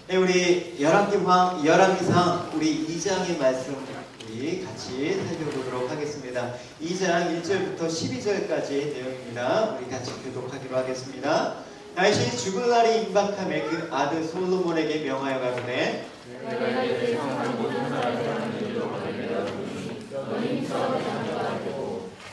네, 우리 열왕기상 우리 2장의 말씀 우리 같이 살펴보도록 하겠습니다. 2장 1절부터 12절까지의 내용입니다. 우리 같이 교독하기로 하겠습니다. 다윗이 죽을 날이 임박함에 그 아들 솔로몬에게 명하여 가로되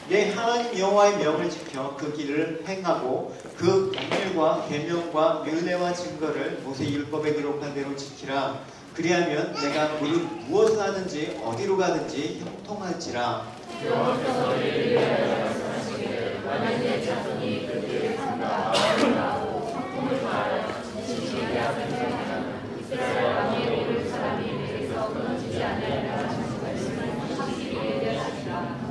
내 하나님 여호와의 명을 지켜 그 길을 행하고 그 법률과 계명과 율례와 증거를 모세 율법에 기록한 대로 지키라. 그리하면 내가 무엇을 하든지 어디로 가든지 형통할지라. 여호와께서 이를 위하여 말씀하시기를 만일 내 자손이 그 길을 삼가하고 성품을 말하여 진실이 앞을 행하면 이스라엘 왕의 오를 사람이 내게서 끊어지지 않으리라 하신 말씀을 확실히 얘기하시라.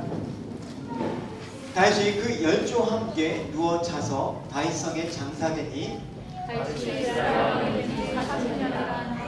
다윗이 그 열조와 함께 누워 자서 다윗성에 장사되니 다윗이 이스라엘 왕의 40년간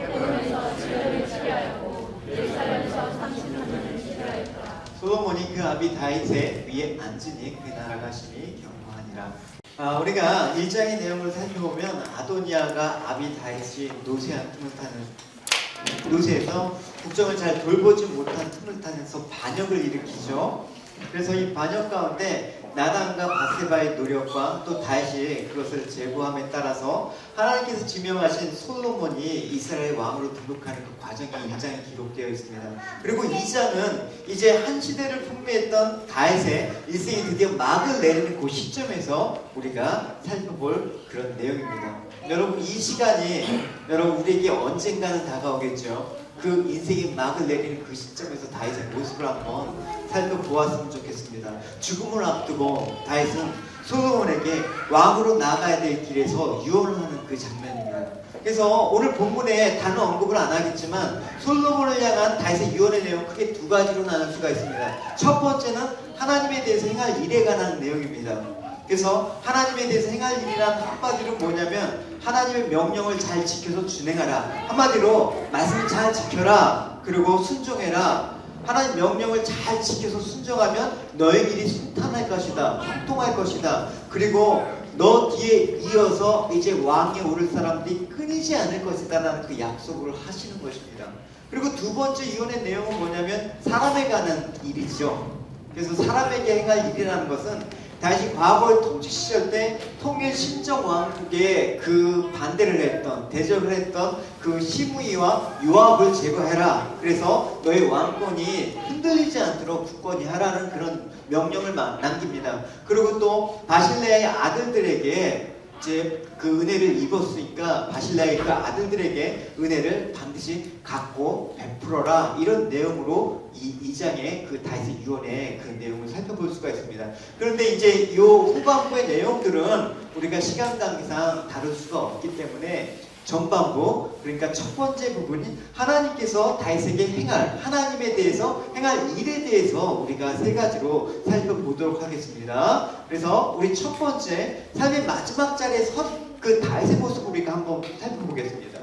헤브론에서 7년을 치료하였고 예루살렘에서 30년을 치료하였다. 솔로몬이 그 아비 다윗의 위에 앉으니 그 나라가 심히 견고하니라. 우리가 1장의 내용을 살펴보면 아도니아가 아비 다윗이 노쇠한 틈을 타는 노쇠에서 국정을 잘 돌보지 못한 틈을 타면서 반역을 일으키죠. 그래서 이 반역 가운데 나단과 바세바의 노력과 또 다윗이 그것을 제거함에 따라서 하나님께서 지명하신 솔로몬이 이스라엘 왕으로 등극하는 그 과정이 1장에 기록되어 있습니다. 그리고 2장은 이제 한 시대를 풍미했던 다윗의 일생이 드디어 막을 내리는 그 시점에서 우리가 살펴볼 그런 내용입니다. 여러분, 이 시간이 우리에게 언젠가는 다가오겠죠. 그 인생의 막을 내리는 그 시점에서 다윗의 모습을 한번 살펴보았으면 좋겠습니다. 죽음을 앞두고 다윗은 솔로몬에게 왕으로 나아가야 될 길에서 유언을 하는 그 장면입니다. 그래서 오늘 본문에 단어 언급을 안 하겠지만 솔로몬을 향한 다윗의 유언의 내용 크게 두 가지로 나눌 수가 있습니다. 첫 번째는 하나님에 대해서 행할 일에 관한 내용입니다. 그래서 하나님에 대해서 행할 일이란 한마디로 뭐냐면 하나님의 명령을 잘 지켜서 준행하라. 한마디로 말씀을 잘 지켜라. 그리고 순종해라. 하나님 명령을 잘 지켜서 순종하면 너의 길이 순탄할 것이다. 형통할 것이다. 그리고 너 뒤에 이어서 이제 왕에 오를 사람들이 끊이지 않을 것이다 라는 그 약속을 하시는 것입니다. 그리고 두 번째 유언의 내용은 뭐냐면 사람에 관한 일이죠. 그래서 사람에게 행할 일이라는 것은 다시 과거의 통치 시절 때 통일 신정 왕국에 그 반대를 했던 대적을 했던 그 시므이와 요압을 제거해라. 그래서 너의 왕권이 흔들리지 않도록 굳건히 하라는 그런 명령을 남깁니다. 그리고 또 바실레의 아들들에게 이제 그 은혜를 입었으니까 바실레의 그 아들들에게 은혜를 반드시 갖고 베풀어라. 이런 내용으로 이 2장의 그 다윗의 유언의 그 내용을 살펴볼 수가 있습니다. 그런데 이제 이 후반부의 내용들은 우리가 시간 관계상 다룰 수가 없기 때문에 전반부, 그러니까 첫 번째 부분이 하나님께서 다윗에게 행할 하나님에 대해서 행할 일에 대해서 우리가 세 가지로 살펴보도록 하겠습니다. 그래서 우리 첫 번째 삶의 마지막 자리에 선 그 다윗의 모습을 우리가 한번 살펴보겠습니다.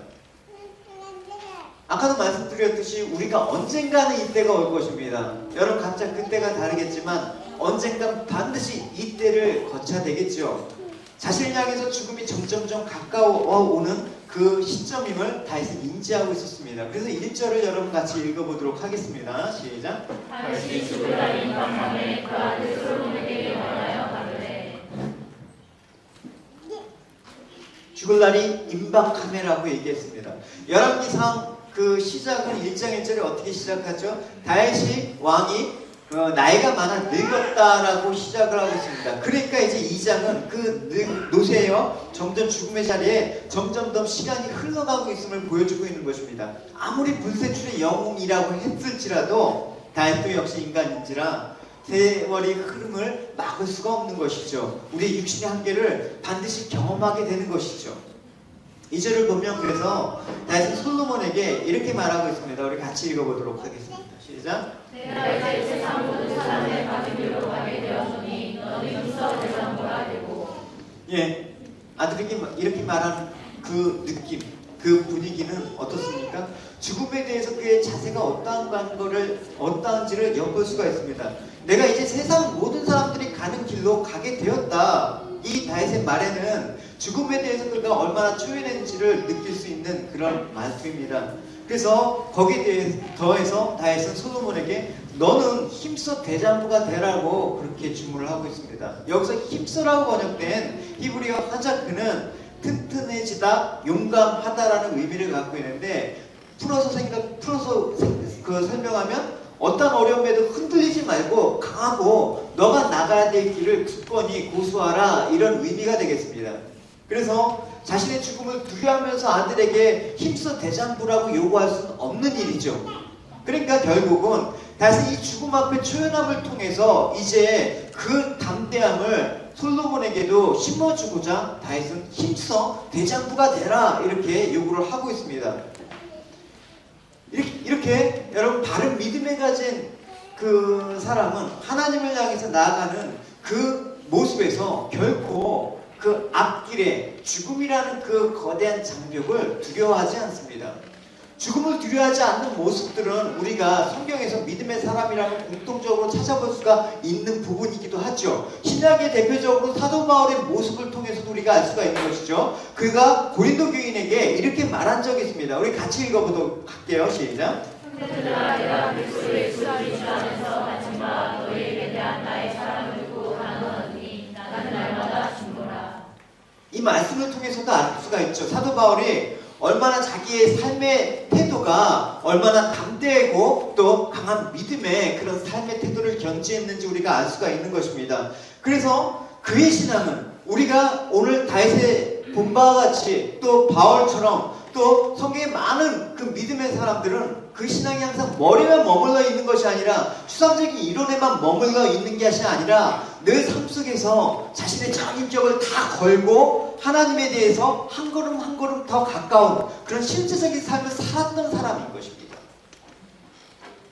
아까도 말씀드렸듯이 우리가 언젠가는 이때가 올 것입니다. 여러분 각자 그때가 다르겠지만 언젠가 반드시 이때를 거쳐야 되겠죠. 자신을 향해서 죽음이 점점점 가까워오는 그 시점임을 다윗은 인지하고 있었습니다. 그래서 1절을 여러분 같이 읽어보도록 하겠습니다. 시작. 다윗이 죽을 날이 임박함에 그 아들 솔로몬에게 명하여 가로되. 죽을 날이 임박함에라고 얘기했습니다. 열왕기상 그 시작은 1장 1절에 어떻게 시작하죠? 다윗이 왕이 나이가 많아 늙었다라고 시작을 하고 있습니다. 그러니까 이제 2장은 그 노쇠여 점점 죽음의 자리에 점점 더 시간이 흘러가고 있음을 보여주고 있는 것입니다. 아무리 불세출의 영웅이라고 했을지라도 다윗도 역시 인간인지라 세월의 흐름을 막을 수가 없는 것이죠. 우리의 육신의 한계를 반드시 경험하게 되는 것이죠. 2절을 보면 그래서 다윗은 솔로몬에게 이렇게 말하고 있습니다. 우리 같이 읽어보도록 하겠습니다. 시작. 내가 이제 세상 모든 사람의 받은 길로 가게 되었으니 너는 힘써 대장부가 되고. 예, 아들에게 이렇게 말하는 그 느낌, 그 분위기는 어떻습니까? 죽음에 대해서 그의 자세가 어떠한지를 엿볼 수가 있습니다. 내가 이제 세상 모든 사람들이 가는 길로 가게 되었다. 이 다윗의 말에는 죽음에 대해서 그가 얼마나 초연했는지를 느낄 수 있는 그런 말씀입니다. 그래서 거기에 더해서 다윗은 솔로몬에게 너는 힘써 대장부가 되라고 그렇게 주문을 하고 있습니다. 여기서 힘써라고 번역된 히브리어 하자크는 튼튼해지다, 용감하다라는 의미를 갖고 있는데 풀어서 설명하면 어떤 어려움에도 흔들리지 말고 강하고 너가 나가야 될 길을 굳건히 고수하라, 이런 의미가 되겠습니다. 그래서 자신의 죽음을 두려워하면서 아들에게 힘써 대장부라고 요구할 수는 없는 일이죠. 그러니까 결국은 다시 이 죽음 앞에 초연함을 통해서 이제 그 담대함을 솔로몬에게도 심어주고자 다윗은 힘써 대장부가 되라, 이렇게 요구를 하고 있습니다. 이렇게 여러분, 바른 믿음에 가진 그 사람은 하나님을 향해서 나아가는 그 모습에서 결코 그 앞길에 죽음이라는 그 거대한 장벽을 두려워하지 않습니다. 죽음을 두려워하지 않는 모습들은 우리가 성경에서 믿음의 사람이라면 공통적으로 찾아볼 수가 있는 부분이기도 하죠. 신약의 대표적으로 사도 바울의 모습을 통해서도 우리가 알 수가 있는 것이죠. 그가 고린도 교인에게 이렇게 말한 적이 있습니다. 우리 같이 읽어보도록 할게요. 시작. 형제들아, 내가 그리스도의 수고를 주하면서 가진 바 너희에게 대한 나의 사랑을 두고 단언하니 나는 날마다 죽노라. 이 말씀을 통해서도 알 수가 있죠. 사도 바울이 얼마나 자기의 삶의 태도가 얼마나 담대하고 또 강한 믿음의 그런 삶의 태도를 견지했는지 우리가 알 수가 있는 것입니다. 그래서 그의 신앙은 우리가 오늘 다윗의 본 바와 같이 또 바울처럼 또 성경에 많은 그 믿음의 사람들은 그 신앙이 항상 머리만 머물러 있는 것이 아니라 추상적인 이론에만 머물러 있는 것이 아니라 늘 삶 속에서 자신의 전인격을 다 걸고 하나님에 대해서 한 걸음 한 걸음 더 가까운 그런 실제적인 삶을 살았던 사람인 것입니다.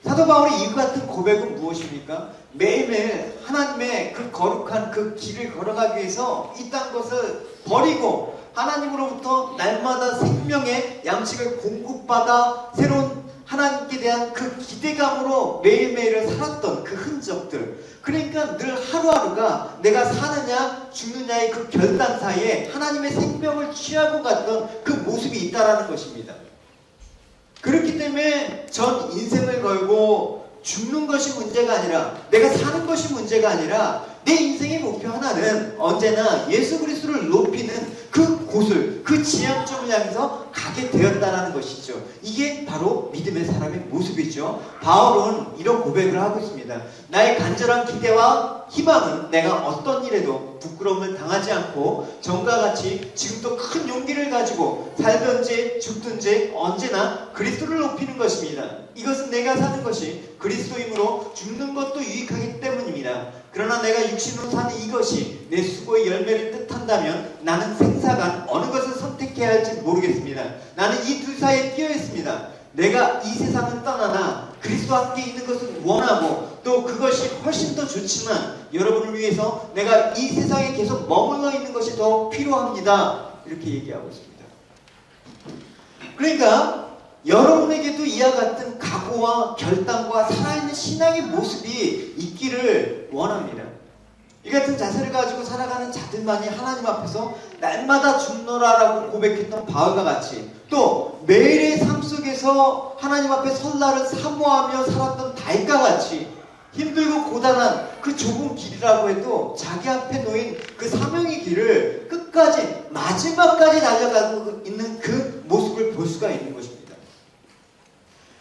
사도 바울의 이 같은 고백은 무엇입니까? 매일매일 하나님의 그 거룩한 그 길을 걸어가기 위해서 이 땅 것을 버리고 하나님으로부터 날마다 생명의 양식을 공급받아 새로운 하나님께 대한 그 기대감으로 매일매일을 살았던 그 흔적들, 그러니까 늘 하루하루가 내가 사느냐 죽느냐의 그 결단 사이에 하나님의 생명을 취하고 갔던 그 모습이 있다라는 것입니다. 그렇기 때문에 전 인생을 걸고 죽는 것이 문제가 아니라, 내가 사는 것이 문제가 아니라 내 인생의 목표 하나는 언제나 예수 그리스도를 높이는 그 곳을, 그 지향점을 향해서 가게 되었다라는 것이죠. 이게 바로 믿음의 사람의 모습이죠. 바울은 이런 고백을 하고 있습니다. 나의 간절한 기대와 희망은 내가 어떤 일에도 부끄러움을 당하지 않고 전과 같이 지금도 큰 용기를 가지고 살든지 죽든지 언제나 그리스도를 높이는 것입니다. 이것은 내가 사는 것이 그리스도이므로 죽는 것도 유익하기 때문입니다. 그러나 내가 육신으로 사는 이것이 내 수고의 열매를 뜻한다면 나는 생사간 어느 것을 선택해야 할지 모르겠습니다. 나는 이 둘 사이에 끼어 있습니다. 내가 이 세상은 떠나나 그리스도와 함께 있는 것을 원하고 또 그것이 훨씬 더 좋지만 여러분을 위해서 내가 이 세상에 계속 머물러 있는 것이 더 필요합니다. 이렇게 얘기하고 있습니다. 그러니까 여러분에게도 이와 같은 각오와 결단과 살아있는 신앙의 모습이 있기를 원합니다. 이 같은 자세를 가지고 살아가는 자들만이 하나님 앞에서 날마다 죽노라라고 고백했던 바울과 같이, 또 매일의 삶 속에서 하나님 앞에 설날을 사모하며 살았던 다윗과 같이 힘들고 고단한 그 좁은 길이라고 해도 자기 앞에 놓인 그 사명의 길을 끝까지 마지막까지 달려가고 있는 그 모습을 볼 수가 있는 것입니다.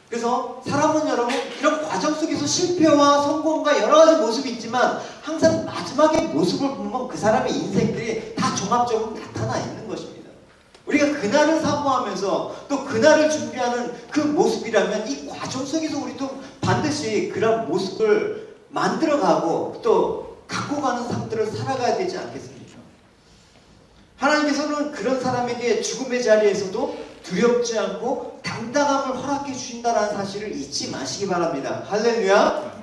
그래서 사람은 여러분 이런 과정 속에서 실패와 성공과 여러 가지 모습이 있지만 항상 마지막의 모습을 보면 그 사람의 인생들이 다 종합적으로 나타나 있는 것입니다. 우리가 그날을 사모하면서 또 그날을 준비하는 그 모습이라면 이 과정 속에서 우리도 반드시 그런 모습을 만들어가고 또 갖고 가는 삶들을 살아가야 되지 않겠습니까? 하나님께서는 그런 사람에게 죽음의 자리에서도 두렵지 않고 당당함을 허락해 주신다는 사실을 잊지 마시기 바랍니다. 할렐루야.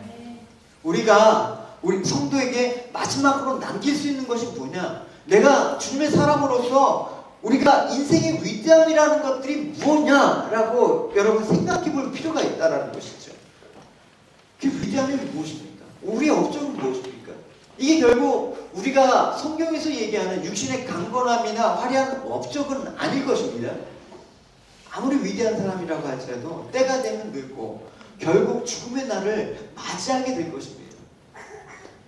우리가 우리 성도에게 마지막으로 남길 수 있는 것이 뭐냐? 내가 주님의 사람으로서 우리가 인생의 위대함이라는 것들이 무엇냐라고 여러분 생각해 볼 필요가 있다는 것이죠. 그 위대함이 무엇입니까? 우리의 업적은 무엇입니까? 이게 결국 우리가 성경에서 얘기하는 육신의 강건함이나 화려한 업적은 아닐 것입니다. 아무리 위대한 사람이라고 할지라도 때가 되면 늙고 결국 죽음의 날을 맞이하게 될 것입니다.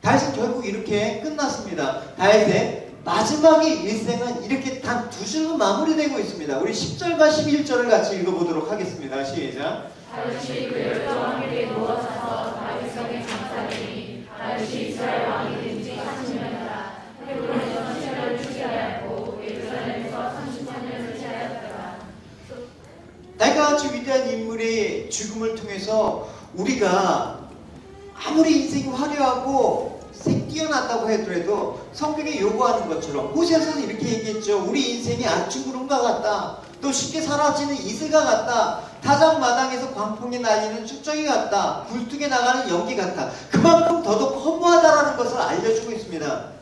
다윗은 결국 이렇게 끝났습니다. 다윗의 마지막의 일생은 이렇게 단 두 줄로 마무리되고 있습니다. 우리 10절과 11절을 같이 읽어보도록 하겠습니다. 시작. 다윗이 그 열정 왕에게 누워 자서 다윗성에 장사되니 다윗이 이스라엘 왕이 된 지 40년이라. 헤브론에서 10년을 취하였고 예루살렘에서 33년을 취하였더라. 다윗과 같이 위대한 인물의 죽음을 통해서 우리가 아무리 인생이 화려하고 뛰어났다고 하더라도 성경이 요구하는 것처럼 호세아서는 이렇게 얘기했죠. 우리 인생이 아침구름과 같다. 또 쉽게 사라지는 이슬과 같다. 타작마당에서 광풍이 날리는 축정이 같다. 굴뚝에 나가는 연기 같다. 그만큼 더더욱 허무하다라는 것을 알려주고 있습니다.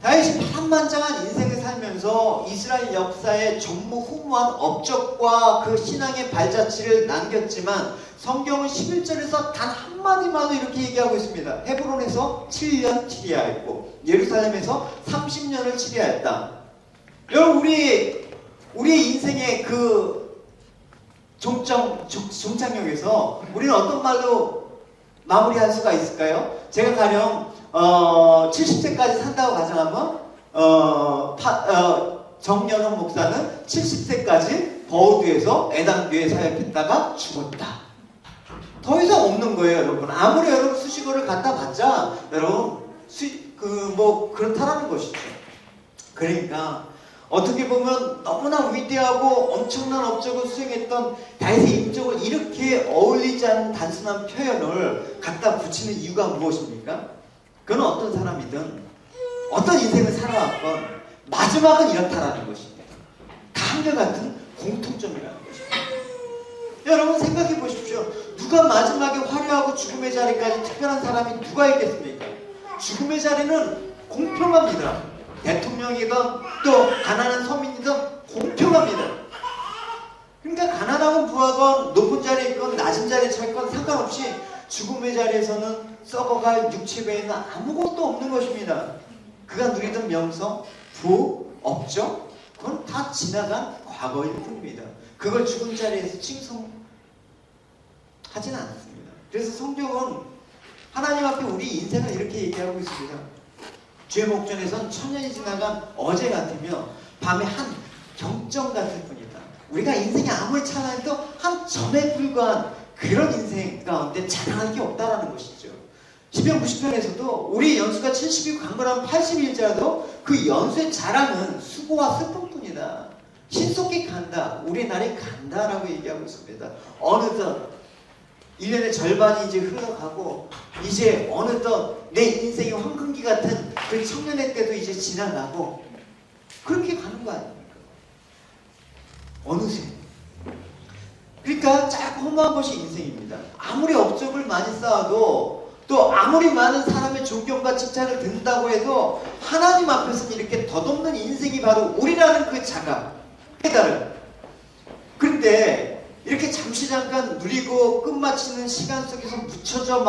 다윗이 파란만장한 인생을 살면서 이스라엘 역사에 전무후무한 업적과 그 신앙의 발자취를 남겼지만 성경은 11절에서 단 한마디만도 이렇게 얘기하고 있습니다. 헤브론에서 7년 치리하였고 예루살렘에서 30년을 치리하였다. 여러분 우리의 인생의 그 종착역에서 우리는 어떤 말로 마무리할 수가 있을까요? 제가 가령 70세까지 산다고 가정하면 정연원 목사는 70세까지 버우드에서 애당교에 사역했다가 죽었다. 더 이상 없는 거예요, 여러분. 아무리 여러분 수식어를 갖다 봤자 여러분 그렇다라는 것이죠. 그러니까 어떻게 보면 너무나 위대하고 엄청난 업적을 수행했던 다윗의 인적을 이렇게 어울리지 않는 단순한 표현을 갖다 붙이는 이유가 무엇입니까? 그는 어떤 사람이든 어떤 인생을 살아왔건 마지막은 이렇다라는 것입니다. 다 한결같은 공통점이라는 것입니다. 여러분 생각해 보십시오. 누가 마지막에 화려하고 죽음의 자리까지 특별한 사람이 누가 있겠습니까? 죽음의 자리는 공평합니다. 대통령이든 또 가난한 서민이든 공평합니다. 그러니까 가난하건 부하건 높은 자리에 있건 낮은 자리에 처했건 상관없이 죽음의 자리에서는 썩어갈 육체배에는 아무것도 없는 것입니다. 그가 누리던 명성, 부, 업적 그건 다 지나간 과거일 뿐입니다. 그걸 죽은 자리에서 칭송하지는 않습니다. 그래서 성경은 하나님 앞에 우리 인생을 이렇게 얘기하고 있습니다. 주의 목전에선 천년이 지나간 어제 같으며 밤에 한 경점 같을 뿐이다. 우리가 인생이 아무리 찬란해도 한 점에 불과한 그런 인생 가운데 자랑할 게 없다라는 것이죠. 시편 90편에서도 우리 연수가 70이 강건하면 80일자도 그 연수의 자랑은 수고와 슬픔뿐이다. 신속히 간다. 우리 날이 간다라고 얘기하고 있습니다. 어느덧 1년의 절반이 이제 흘러가고 이제 어느덧 내 인생의 황금기 같은 그 청년의 때도 이제 지나가고 그렇게 가는 거 아닙니까? 어느새. 그러니까 짧고 허무한 것이 인생입니다. 아무리 업적을 많이 쌓아도 또 아무리 많은 사람의 존경과 칭찬을 듣는다고 해도 하나님 앞에서는 이렇게 덧없는 인생이 바로 우리라는 그 자각, 깨달음. 그런데 이렇게 잠시 잠깐 누리고 끝마치는 시간 속에서 묻혀져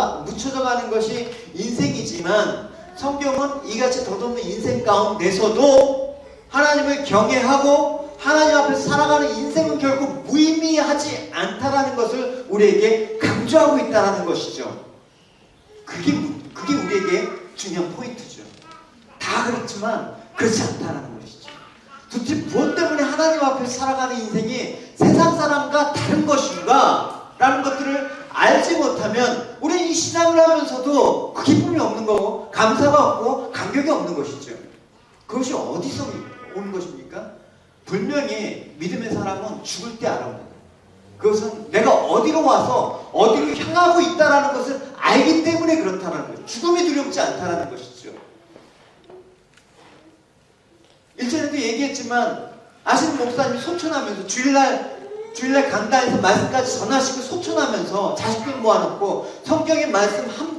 가는 것이 인생이지만 성경은 이같이 덧없는 인생 가운데서도 하나님을 경외하고 하나님 앞에서 살아가는 인생은 결국 무의미하지 않다라는 것을 우리에게 강조하고 있다는 것이죠. 그게 우리에게 중요한 포인트죠. 다 그렇지만 그렇지 않다는 것이죠. 도대체 무엇 때문에 하나님 앞에서 살아가는 인생이 세상 사람과 다른 것인가? 라는 것들을 알지 못하면 우리는 이 신앙을 하면서도 그 기쁨이 없는 거고 감사가 없고 감격이 없는 것이죠. 그것이 어디서 오는 것입니까? 분명히 믿음의 사람은 죽을 때 알아옵니다. 그것은 내가 어디로 와서 어디로 향하고 있다는 것을 알기 때문에 그렇다는 거예요. 죽음이 두렵지 않다는 것이죠. 일전에도 얘기했지만 아시는 목사님이 소천하면서 주일날 강단에서 말씀까지 전하시고 소천하면서 자식들 모아놓고 성경의 말씀 한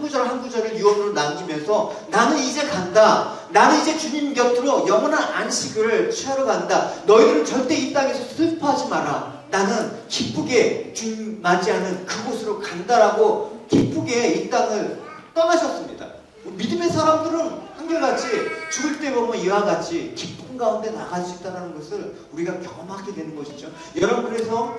구절 한 구절을 유언으로 남기면서 나는 이제 간다. 나는 이제 주님 곁으로 영원한 안식을 취하러 간다. 너희들은 절대 이 땅에서 슬퍼하지 마라. 나는 기쁘게 주님 맞이하는 그곳으로 간다라고 기쁘게 이 땅을 떠나셨습니다. 믿음의 사람들은 한결같이 죽을 때 보면 이와 같이 기쁨 가운데 나갈 수 있다는 것을 우리가 경험하게 되는 것이죠. 여러분, 그래서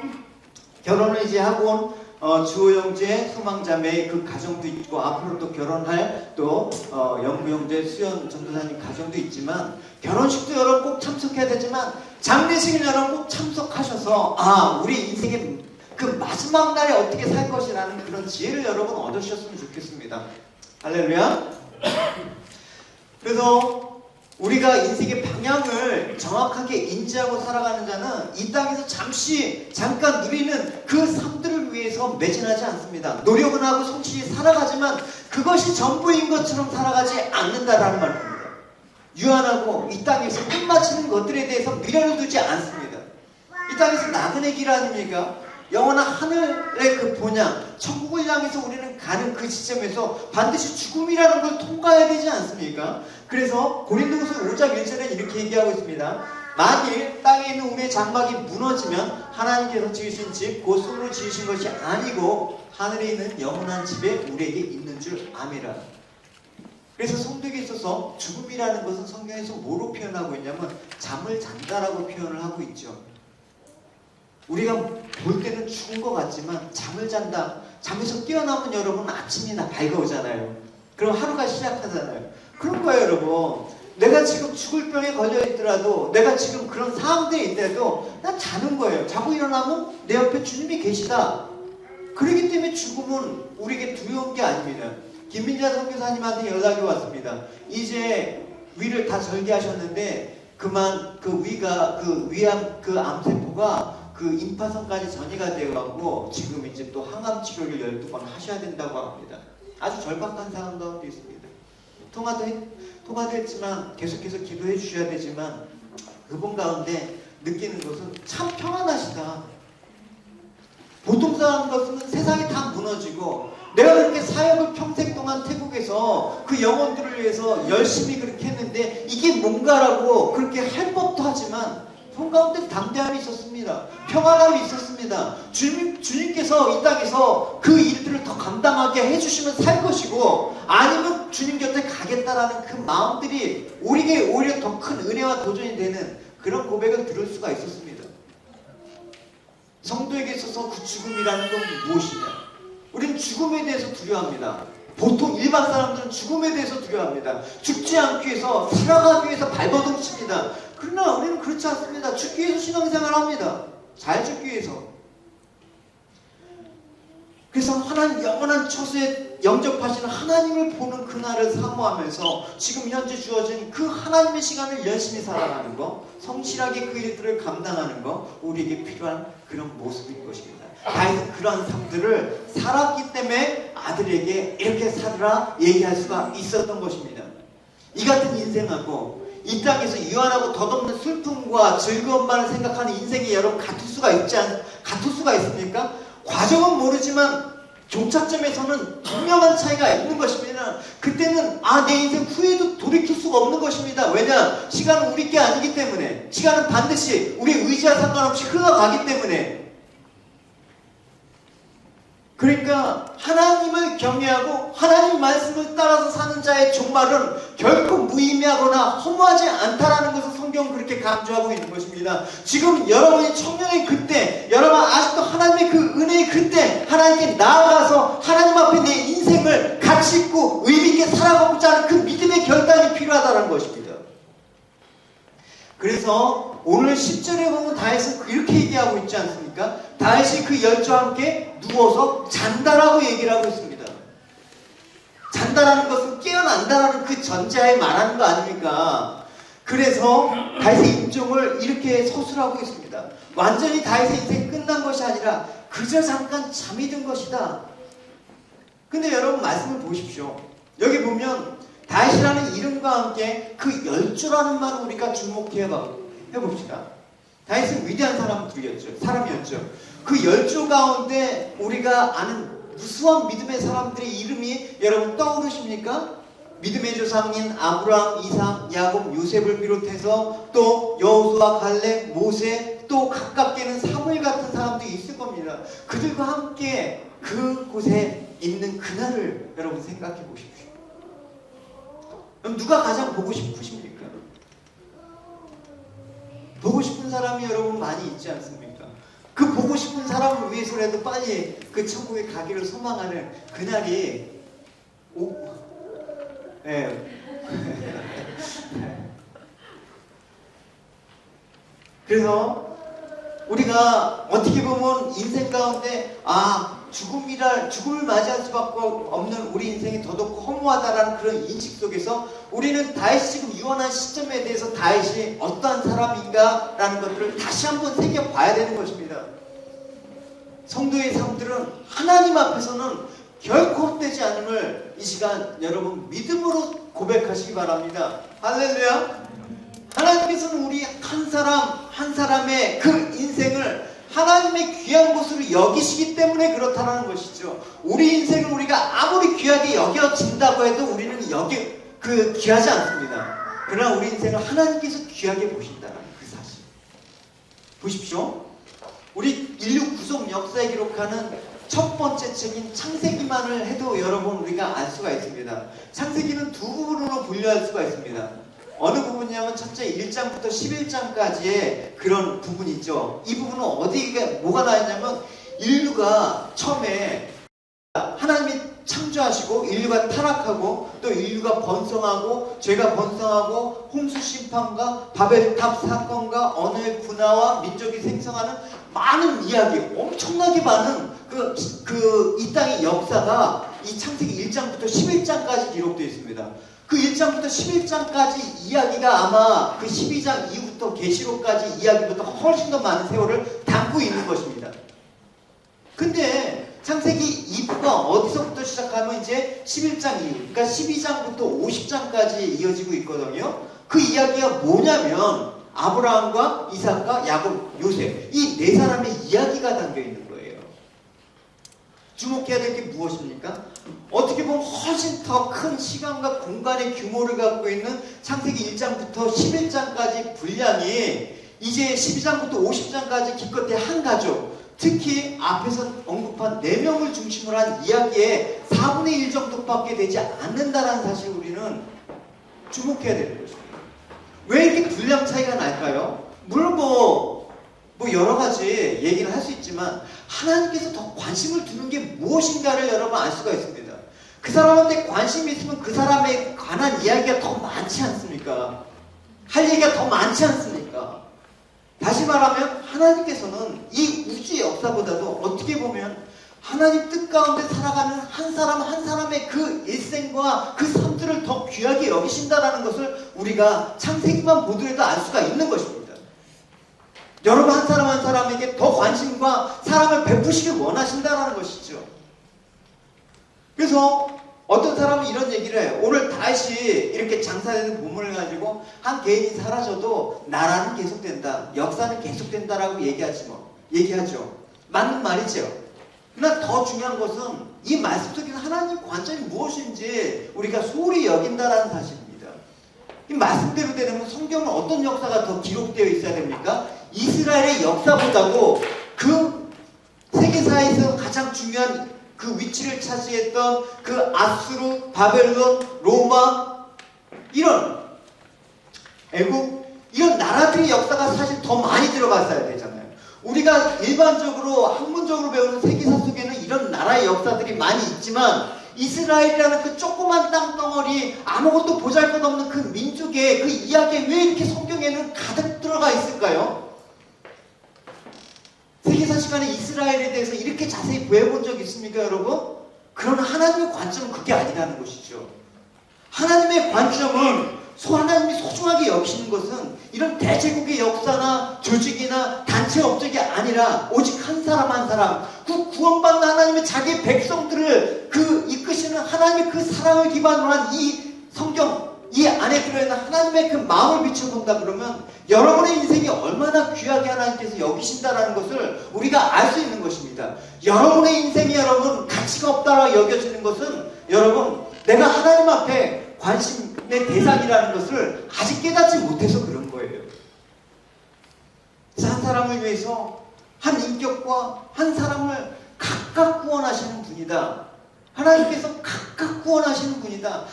결혼을 이제 하고 온 주호 형제, 소망자매의 그 가정도 있고, 앞으로 또 결혼할 또 영구 형제, 수연 전도사님 가정도 있지만, 결혼식도 여러분 꼭 참석해야 되지만, 장례식을 여러분 꼭 참석하셔서 우리 인생의 그 마지막 날에 어떻게 살 것이라는 그런 지혜를 여러분 얻으셨으면 좋겠습니다. 할렐루야. 그래서 우리가 인생의 방향을 정확하게 인지하고 살아가는 자는 이 땅에서 잠깐 누리는 그 삶들을 위해서 매진하지 않습니다. 노력은 하고 성실히 살아가지만 그것이 전부인 것처럼 살아가지 않는다라는 말입니다. 유한하고 이 땅에서 끝마치는 것들에 대해서 미련을 두지 않습니다. 이 땅에서 나그네 길 아닙니까? 영원한 하늘의 그 본향, 천국을 향해서 우리는 가는 그 지점에서 반드시 죽음이라는 걸 통과해야 되지 않습니까? 그래서 고린도후서 5장 1절에 이렇게 얘기하고 있습니다. 만일 땅에 있는 우리의 장막이 무너지면 하나님께서 지으신 집, 곧 손으로 지으신 것이 아니고 하늘에 있는 영원한 집에 우리에게 있는 줄 아미라. 그래서 성도에게 있어서 죽음이라는 것은 성경에서 뭐로 표현하고 있냐면 잠을 잔다라고 표현을 하고 있죠. 우리가 볼 때는 죽은 것 같지만 잠을 잔다. 잠에서 깨어나면 여러분 아침이 밝아오잖아요. 그럼 하루가 시작하잖아요. 그런 거예요, 여러분. 내가 지금 죽을 병에 걸려 있더라도, 내가 지금 그런 상황들에 있더라도 난 자는 거예요. 자고 일어나면 내 옆에 주님이 계시다. 그렇기 때문에 죽음은 우리에게 두려운 게 아닙니다. 김민자 선교사님한테 연락이 왔습니다. 이제 위를 다 절개하셨는데 그만 그 위가 그 위암 그 암세포가 그 임파선까지 전이가 되어가고 지금 이제 또 항암 치료를 12번 하셔야 된다고 합니다. 아주 절박한 상황 가운데 있습니다. 통화도 했지만 계속해서 기도해 주셔야 되지만 그분 가운데 느끼는 것은 참 평안하시다. 보통 사람 같으면 세상이 다 무너지고 내가 그렇게 사역을 평생 동안 태국에서 그 영혼들을 위해서 열심히 그렇게 했는데 이게 뭔가라고 그렇게 할 법도 하지만 손 가운데 담대함이 있었습니다. 평안함이 있었습니다. 주님께서 이 땅에서 그 일들을 더 감당하게 해주시면 살 것이고 아니면 주님 곁에 가겠다라는 그 마음들이 우리에게 오히려 더 큰 은혜와 도전이 되는 그런 고백을 들을 수가 있었습니다. 성도에게 있어서 그 죽음이라는 건 무엇이냐? 우리는 죽음에 대해서 두려워합니다. 보통 일반 사람들은 죽음에 대해서 두려워합니다. 죽지 않기 위해서, 살아가기 위해서 발버둥칩니다. 그러나 우리는 그렇지 않습니다. 죽기 위해서 신앙생활을 합니다. 잘 죽기 위해서. 그래서 하나님 영원한 처소에 영접하시는 하나님을 보는 그날을 사모하면서 지금 현재 주어진 그 하나님의 시간을 열심히 살아가는 거, 성실하게 그 일들을 감당하는 거, 우리에게 필요한 그런 모습인 것입니다. 다윗은 그러한 삶들을 살았기 때문에 아들에게 이렇게 살으라 얘기할 수가 있었던 것입니다. 이 같은 인생하고 이 땅에서 유한하고 덧없는 슬픔과 즐거움만을 생각하는 인생이 여러분 같을 수가 있습니까? 과정은 모르지만 종착점에서는 분명한 차이가 있는 것입니다. 그때는 내 인생 후회도 돌이킬 수가 없는 것입니다. 왜냐? 시간은 우리 게 아니기 때문에, 시간은 반드시 우리 의지와 상관없이 흘러가기 때문에. 그러니까 하나님을 경외하고 하나님 말씀을 따라서 사는 자의 종말은 결코 무의미하거나 허무하지 않다라는 것을 성경은 그렇게 강조하고 있는 것입니다. 지금 여러분이 청년의 그때, 여러분 아직도 하나님의 그 은혜의 그때 하나님께 나아가서 하나님 앞에 내 인생을 가치 있고 의미 있게 살아가고자 하는 그 믿음의 결단이 필요하다는 것입니다. 그래서 오늘 10절에 보면 다윗은 이렇게 얘기하고 있지 않습니까? 다윗이 그 열조와 함께 누워서 잔다라고 얘기를 하고 있습니다. 잔다라는 것은 깨어난다라는 그 전제하에 말하는 거 아닙니까? 그래서 다윗의 임종을 이렇게 서술하고 있습니다. 완전히 다윗의 인생이 끝난 것이 아니라 그저 잠깐 잠이 든 것이다. 근데 여러분 말씀을 보십시오. 여기 보면 다윗이라는 이름과 함께 그 열조라는 말을 우리가 주목해봅시다. 다윗은 위대한 사람이었죠. 그 열조 가운데 우리가 아는 무수한 믿음의 사람들의 이름이 여러분 떠오르십니까? 믿음의 조상인 아브라함, 이삭, 야곱, 요셉을 비롯해서 또 여호수아, 갈렙, 모세, 또 가깝게는 사무엘 같은 사람들이 있을 겁니다. 그들과 함께 그곳에 있는 그날을 여러분 생각해 보십시오. 그럼 누가 가장 보고 싶으십니까? 보고 싶은 사람이 여러분 많이 있지 않습니까? 그 보고 싶은 사람을 위해서라도 빨리 그 천국에 가기를 소망하는 그날이 그래서 우리가 어떻게 보면 인생 가운데 죽음을 맞이할 수밖에 없는 우리 인생이 더더욱 허무하다라는 그런 인식 속에서 우리는 다윗이 지금 유언한 시점에 대해서 다윗이 어떠한 사람인가라는 것들을 다시 한번 새겨봐야 되는 것입니다. 성도의 삶들은 하나님 앞에서는 결코 헛되지 않음을 이 시간 여러분 믿음으로 고백하시기 바랍니다. 할렐루야. 하나님께서는 우리 한 사람 한 사람의 그 인생을 하나님의 귀한 것으로 여기시기 때문에 그렇다는 것이죠. 우리 인생을 우리가 아무리 귀하게 여겨진다고 해도 우리는 귀하지 않습니다. 그러나 우리 인생을 하나님께서 귀하게 보신다는 그 사실. 보십시오. 우리 인류 구속 역사에 기록하는 첫 번째 책인 창세기만을 해도 여러분 우리가 알 수가 있습니다. 창세기는 두 부분으로 분류할 수가 있습니다. 어느 부분이냐면 첫째 1장부터 11장까지의 그런 부분이 있죠. 이 부분은 뭐가 나있냐면 인류가 처음에 하나님이 창조하시고 인류가 타락하고 또 인류가 번성하고 죄가 번성하고 홍수 심판과 바벨탑 사건과 언어의 분화와 민족이 생성하는 많은 이야기, 엄청나게 많은 이 땅의 역사가 이 창세기 1장부터 11장까지 기록되어 있습니다. 그 1장부터 11장까지 이야기가 아마 그 12장 이후부터 계시록까지 이야기보다 훨씬 더 많은 세월을 담고 있는 것입니다. 근데 창세기 2부가 어디서부터 시작하면 이제 11장 이후, 그러니까 12장부터 50장까지 이어지고 있거든요. 그 이야기가 뭐냐면 아브라함과 이삭과 야곱, 요셉 이 네 사람의 이야기가 담겨 있는 거예요. 주목해야 될 게 무엇입니까? 어떻게 보면 훨씬 더 큰 시간과 공간의 규모를 갖고 있는 창세기 1장부터 11장까지 분량이 이제 12장부터 50장까지 기껏해 한 가족, 특히 앞에서 언급한 4명을 중심으로 한 이야기의 4분의 1 정도밖에 되지 않는다는 사실 우리는 주목해야 되는 것입니다. 왜 이렇게 분량 차이가 날까요? 물론 여러 가지 얘기를 할 수 있지만 하나님께서 더 관심을 두는 게 무엇인가를 여러분 알 수가 있습니다. 그 사람한테 관심이 있으면 그 사람에 관한 이야기가 더 많지 않습니까? 할 얘기가 더 많지 않습니까? 다시 말하면 하나님께서는 이 우주의 역사보다도 어떻게 보면 하나님 뜻 가운데 살아가는 한 사람 한 사람의 그 일생과 그 삶들을 더 귀하게 여기신다는 것을 우리가 창세기만 보더라도 알 수가 있는 것입니다. 여러분 한 사람 한 사람에게 더 관심과 사랑을 베푸시길 원하신다는 것이죠. 그래서 어떤 사람은 이런 얘기를 해요. 오늘 다시 이렇게 장사되는 부문을 가지고 한 개인이 사라져도 나라는 계속된다. 역사는 계속된다라고 얘기하죠. 맞는 말이죠. 그러나 더 중요한 것은 이 말씀 속에서 하나님 관점이 무엇인지 우리가 소홀히 여긴다라는 사실입니다. 이 말씀대로 되려면 성경은 어떤 역사가 더 기록되어 있어야 됩니까? 이스라엘의 역사보다도 그 세계사에서 가장 중요한 그 위치를 차지했던 그 아수르, 바벨론, 로마 이런 애국 이런 나라들의 역사가 사실 더 많이 들어갔어야 되잖아요. 우리가 일반적으로 학문적으로 배우는 세계사 속에는 이런 나라의 역사들이 많이 있지만 이스라엘이라는 그 조그만 땅덩어리 아무것도 보잘것없는 그 민족의 그 이야기에 왜 이렇게 성경에는 가득 들어가 있을까요? 세계사 시간에 이스라엘에 대해서 이렇게 자세히 구해본 적 있습니까, 여러분? 그러나 하나님의 관점은 그게 아니라는 것이죠. 하나님의 관점은 하나님이 소중하게 여기시는 것은 이런 대제국의 역사나 조직이나 단체 업적이 아니라 오직 한 사람 한 사람, 그 구원받는 하나님의 자기 백성들을 이끄시는 하나님의 그 사랑을 기반으로 한 이 성경, 이 안에 들어있는 하나님의 그 마음을 비춰본다 그러면 여러분의 인생이 얼마나 귀하게 하나님께서 여기신다라는 것을 우리가 알 수 있는 것입니다. 여러분의 인생이 여러분 가치가 없다라고 여겨지는 것은 여러분 내가 하나님 앞에 관심의 대상이라는 것을 아직 깨닫지 못해서 그런 거예요. 그래서 한 사람을 위해서 한 인격과 한 사람을 각각 구원하시는 분이다. 하나님께서 각각 구원하시는 분이다.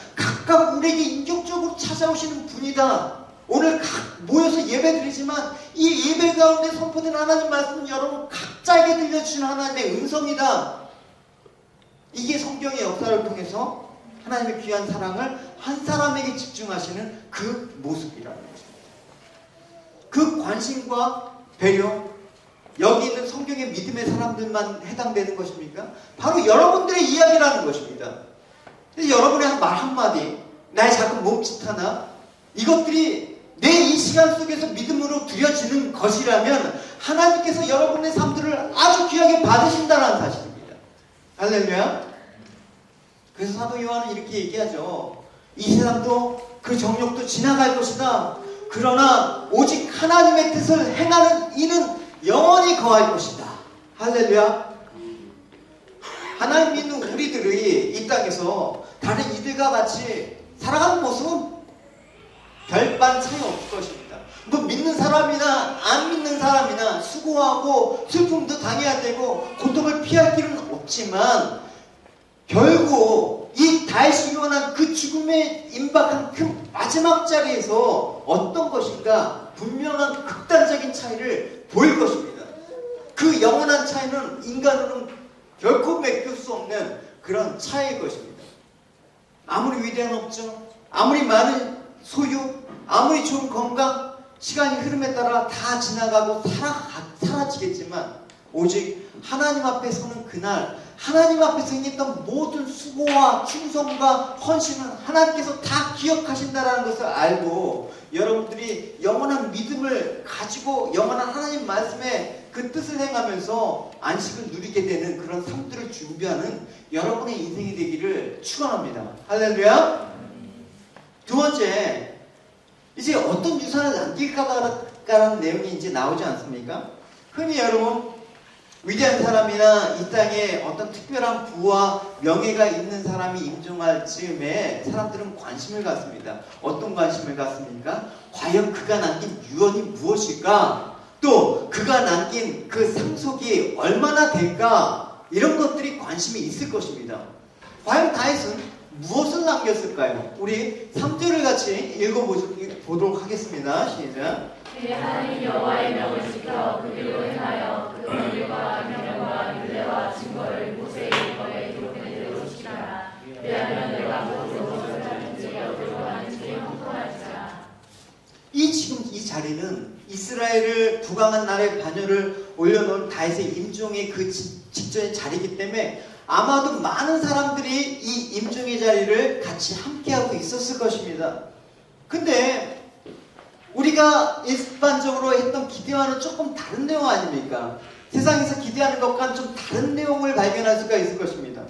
가까운 우리에게 인격적으로 찾아오시는 분이다. 오늘 모여서 예배드리지만 이 예배 가운데 선포된 하나님 말씀은 여러분 각자에게 들려주신 하나님의 음성이다. 이게 성경의 역사를 통해서 하나님의 귀한 사랑을 한 사람에게 집중하시는 그 모습이라는 것입니다. 그 관심과 배려, 여기 있는 성경의 믿음의 사람들만 해당되는 것입니까? 바로 여러분들의 이야기라는 것입니다. 여러분의 말 한마디, 나의 작은 몸짓 하나, 이것들이 내 이 시간 속에서 믿음으로 드려지는 것이라면 하나님께서 여러분의 삶들을 아주 귀하게 받으신다는 사실입니다. 할렐루야. 그래서 사도 요한은 이렇게 얘기하죠. 이 세상도 그 정욕도 지나갈 것이다. 그러나 오직 하나님의 뜻을 행하는 이는 영원히 거할 것이다. 할렐루야. 하나님 믿는 우리들이 이 땅에서 다른 이들과 같이 살아가는 모습은 별반 차이 없을 것입니다. 뭐 믿는 사람이나 안 믿는 사람이나 수고하고 슬픔도 당해야 되고 고통을 피할 길은 없지만 결국 이 다윗이 요한한 그 죽음에 임박한 그 마지막 자리에서 어떤 것인가 분명한 극단적인 차이를 보일 것입니다. 그 영원한 차이는 인간으로는 결코 메꿀 수 없는 그런 차이일 것입니다. 아무리 위대한 업적, 아무리 많은 소유, 아무리 좋은 건강, 시간이 흐름에 따라 다 지나가고 사라지겠지만 오직 하나님 앞에 서는 그날 하나님 앞에서 행했던 모든 수고와 충성과 헌신은 하나님께서 다 기억하신다는 것을 알고 여러분들이 영원한 믿음을 가지고 영원한 하나님 말씀의 그 뜻을 행하면서 안식을 누리게 되는 그런 삶들을 준비하는 여러분의 인생이 되기를 축원합니다. 할렐루야. 두 번째, 이제 어떤 유산을 남길까라는 내용이 이제 나오지 않습니까? 흔히 여러분 위대한 사람이나 이 땅에 어떤 특별한 부와 명예가 있는 사람이 임종할 즈음에 사람들은 관심을 갖습니다. 어떤 관심을 갖습니까? 과연 그가 남긴 유언이 무엇일까? 또 그가 남긴 그 상속이 얼마나 될까? 이런 것들이 관심이 있을 것입니다. 과연 다윗은 무엇을 남겼을까요? 우리 3절을 같이 읽어보도록 하겠습니다. 시작. 하나님 여호와의 명을 지켜 그대로 행하여 그 법률과 명령과 율례와 증거를 모세의 율법에 기록된 대로 지키라. 왜냐하면 내가 무엇으로 하든지 어디로 가는지 형통할지라. 지금 이 자리는 이스라엘을 부강한 나라의 반열을 올려놓은 다윗의 임종의 그 직전의 자리이기 때문에 아마도 많은 사람들이 이 임종의 자리를 같이 함께하고 있었을 것입니다. 근데 우리가 일반적으로 했던 기대와는 조금 다른 내용 아닙니까? 세상에서 기대하는 것과는 좀 다른 내용을 발견할 수가 있을 것입니다.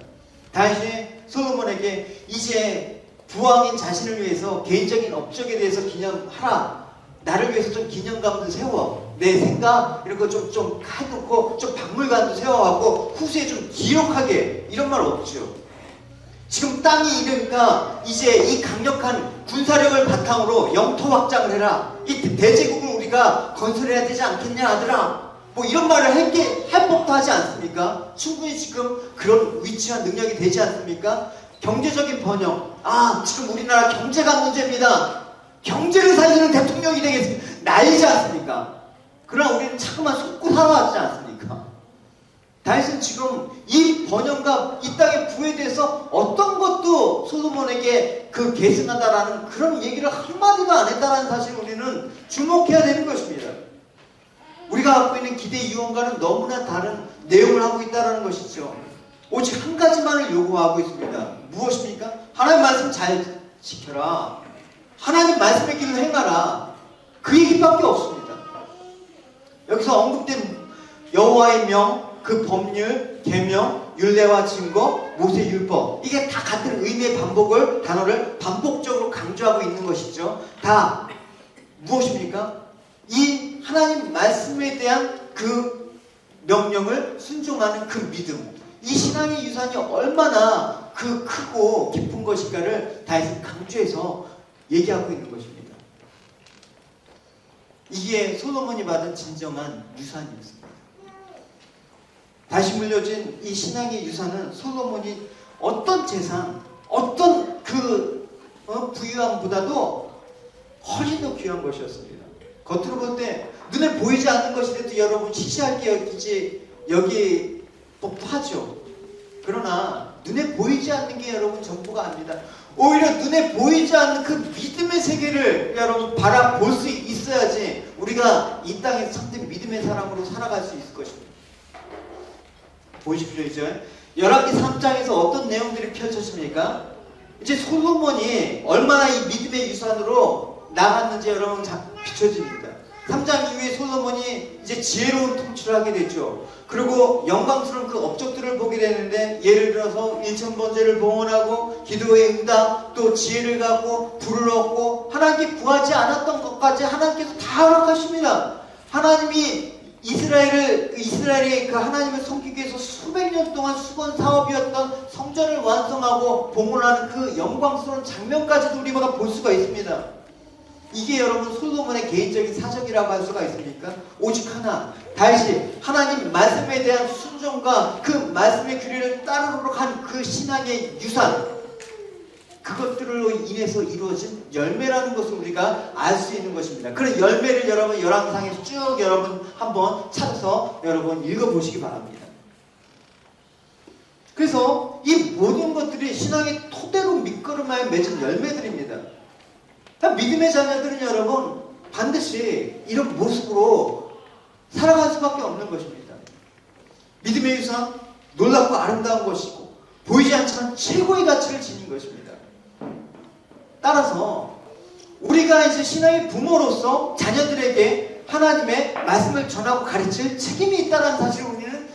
다윗이 솔로몬에게 이제 부왕인 자신을 위해서 개인적인 업적에 대해서 기념하라. 나를 위해서 좀 기념관도 세워. 내 생각 이런 거 좀 해놓고 좀 박물관도 세워갖고 후세에 좀 기록하게. 이런 말 없죠. 지금 땅이 이르니까 이제 이 강력한 군사력을 바탕으로 영토 확장을 해라. 이 대제국을 우리가 건설해야 되지 않겠냐 아들아. 뭐 이런 말을 할 법도 하지 않습니까? 충분히 지금 그런 위치와 능력이 되지 않습니까? 경제적인 번영. 지금 우리나라 경제가 문제입니다. 경제를 살리는 대통령이 되겠습니다. 난리지 않습니까? 그러나 우리는 자꾸만 속고 살아왔지 않습니까? 다윗은 지금 이 번영과 이 땅의 부에 대해서 어떤 것도 솔로몬에게 계승하다라는 그런 얘기를 한마디도 안 했다는 사실을 우리는 주목해야 되는 것입니다. 우리가 갖고 있는 기대 유언과는 너무나 다른 내용을 하고 있다는 것이죠. 오직 한 가지만을 요구하고 있습니다. 무엇입니까? 하나님 말씀 잘 지켜라. 하나님 말씀의 길을 행하라. 그 얘기밖에 없습니다. 여기서 언급된 여호와의 명, 그 법률, 계명, 율례와 증거, 모세 율법, 이게 다 같은 의미의 단어를 반복적으로 강조하고 있는 것이죠. 다 무엇입니까? 이 하나님 말씀에 대한 그 명령을 순종하는 그 믿음, 이 신앙의 유산이 얼마나 크고 깊은 것인가를 다윗은 강조해서 얘기하고 있는 것입니다. 이게 솔로몬이 받은 진정한 유산이었습니다. 다시 물려진 이 신앙의 유산은 솔로몬이 어떤 재산, 어떤 부유함보다도 훨씬 더 귀한 것이었습니다. 겉으로 볼 때 눈에 보이지 않는 것이라도 여러분 시시하게 여기 법도 하죠. 그러나 눈에 보이지 않는 게 여러분 전부가 아닙니다. 오히려 눈에 보이지 않는 그 믿음의 세계를 여러분 바라볼 수 있어야지 우리가 이 땅에 참된 믿음의 사람으로 살아갈 수 있을 것입니다. 보십시오. 이제 열왕기 3장에서 어떤 내용들이 펼쳐집니까? 이제 솔로몬이 얼마나 이 믿음의 유산으로 나갔는지 여러분 비춰집니다. 3장 이후에 솔로몬이 이제 지혜로운 통치를 하게 됐죠. 그리고 영광스러운 그 업적들을 보게 되는데, 예를 들어서 일천번제를 봉헌하고 기도의 응답, 또 지혜를 갖고 불을 얻고 하나님께 구하지 않았던 것까지 하나님께서 다 허락하십니다. 하나님이 이스라엘의 그 하나님을 섬기기 위해서 수백 년 동안 수건 사업이었던 성전을 완성하고 봉헌하는 그 영광스러운 장면까지도 우리가 볼 수가 있습니다. 이게 여러분 솔로몬의 개인적인 사적이라고 할 수가 있습니까? 오직 하나, 다윗이 하나님 말씀에 대한 순종과 그 말씀의 규례를 따르도록 한 그 신앙의 유산, 그것들로 인해서 이루어진 열매라는 것을 우리가 알 수 있는 것입니다. 그런 열매를 여러분 열왕상에서 쭉 여러분 한번 찾아서 여러분 읽어보시기 바랍니다. 그래서 이 모든 것들이 신앙의 토대로 밑거름하여 맺은 열매들입니다. 믿음의 자녀들은 여러분 반드시 이런 모습으로 살아갈 수밖에 없는 것입니다. 믿음의 유산, 놀랍고 아름다운 것이고 보이지 않지만 최고의 가치를 지닌 것입니다. 따라서 우리가 이제 신앙의 부모로서 자녀들에게 하나님의 말씀을 전하고 가르칠 책임이 있다는 사실을 우리는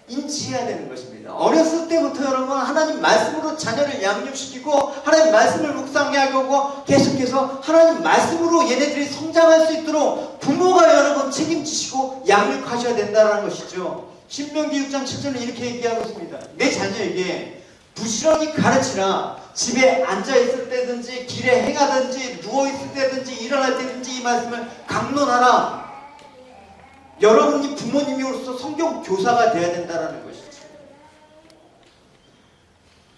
인지해야 되는 것입니다. 어렸을 때부터 여러분 하나님 말씀으로 자녀를 양육시키고 하나님 말씀을 묵상하게 하고 계속해서 하나님 말씀으로 얘네들이 성장할 수 있도록 부모가 여러분 책임지시고 양육하셔야 된다는 것이죠. 신명기 6장 7절은 이렇게 얘기하고 있습니다. 내 자녀에게 부지런히 가르치라. 집에 앉아있을 때든지 길에 행하든지 누워있을 때든지 일어날 때든지 이 말씀을 강론하라. 여러분이 부모님으로서 성경 교사가 되어야 된다는 것이죠.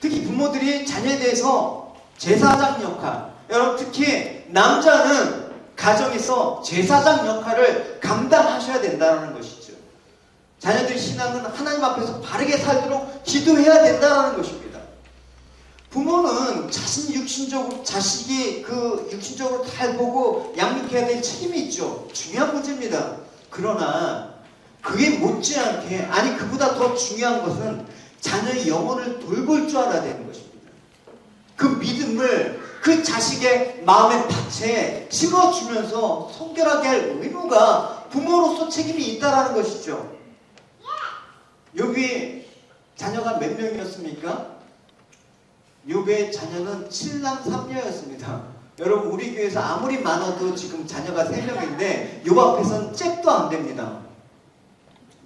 특히 부모들이 자녀에 대해서 제사장 역할, 여러분 특히 남자는 가정에서 제사장 역할을 감당하셔야 된다는 것이죠. 자녀들의 신앙은 하나님 앞에서 바르게 살도록 기도해야 된다는 것입니다. 부모는 자신이 자식이 그 육신적으로 잘 보고 양육해야 될 책임이 있죠. 중요한 문제입니다. 그러나 그게 못지않게, 아니 그보다 더 중요한 것은 자녀의 영혼을 돌볼 줄 알아야 되는 것입니다. 그 믿음을 그 자식의 마음의 밭에 심어주면서 성결하게 할 의무가 부모로서 책임이 있다는 것이죠. 욥이 자녀가 몇 명이었습니까? 욥의 자녀는 7남 3녀였습니다. 여러분 우리 교회에서 아무리 많아도 지금 자녀가 3명인데 욥 앞에서는 잽도 안 됩니다.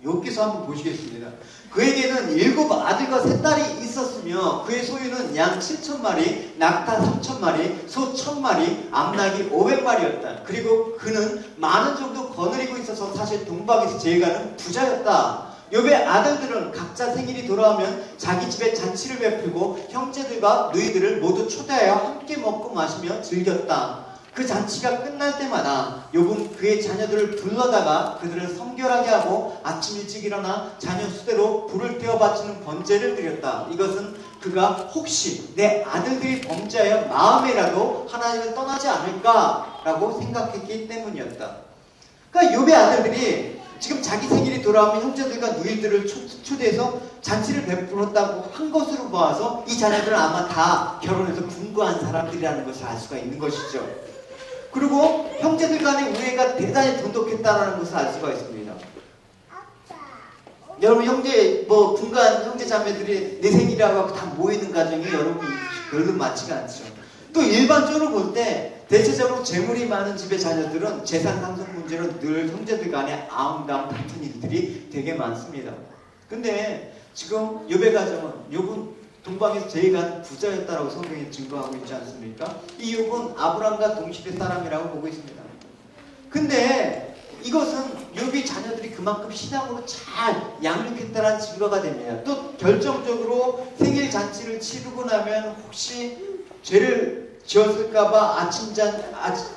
욥기서 한번 보시겠습니다. 그에게는 7아들과 3딸이 있었으며 그의 소유는 양 7,000마리, 낙타 3,000마리, 소 1,000마리, 암낙이 500마리였다. 그리고 그는 많은 정도 거느리고 있어서 사실 동방에서 제일 가는 부자였다. 욥의 아들들은 각자 생일이 돌아오면 자기 집에 잔치를 베풀고 형제들과 누이들을 모두 초대하여 함께 먹고 마시며 즐겼다. 그 잔치가 끝날 때마다 욥은 그의 자녀들을 불러다가 그들을 성결하게 하고 아침 일찍 일어나 자녀 수대로 불을 태워 바치는 번제를 드렸다. 이것은 그가 혹시 내 아들들이 범죄하여 마음에라도 하나님을 떠나지 않을까라고 생각했기 때문이었다. 그러니까 욥의 아들들이 지금 자기 생일이 돌아오면 형제들과 누이들을 초대해서 잔치를 베풀었다고 한 것으로 보아서 이 자녀들은 아마 다 결혼해서 분부한 사람들이라는 것을 알 수가 있는 것이죠. 그리고 형제들 간의 우애가 대단히 돈독했다는 것을 알 수가 있습니다. 여러분 분가한 형제 자매들이 내 생일이라고 다 모이는 가정이 여러분 별로 많지가 않죠. 또 일반적으로 볼 때 대체적으로 재물이 많은 집의 자녀들은 재산 상속 문제로 늘 형제들 간에 아웅다웅 다툰 일들이 되게 많습니다. 근데 지금 욥의 가정은 욥은 동방에서 제일 간 부자였다라고 성경이 증거하고 있지 않습니까? 이 욥은 아브람과 동시대 사람이라고 보고 있습니다. 근데 이것은 욥의 자녀들이 그만큼 신앙으로 잘 양육했다는 증거가 됩니다. 또 결정적으로 생일 잔치를 치르고 나면 혹시 죄를 지었을까봐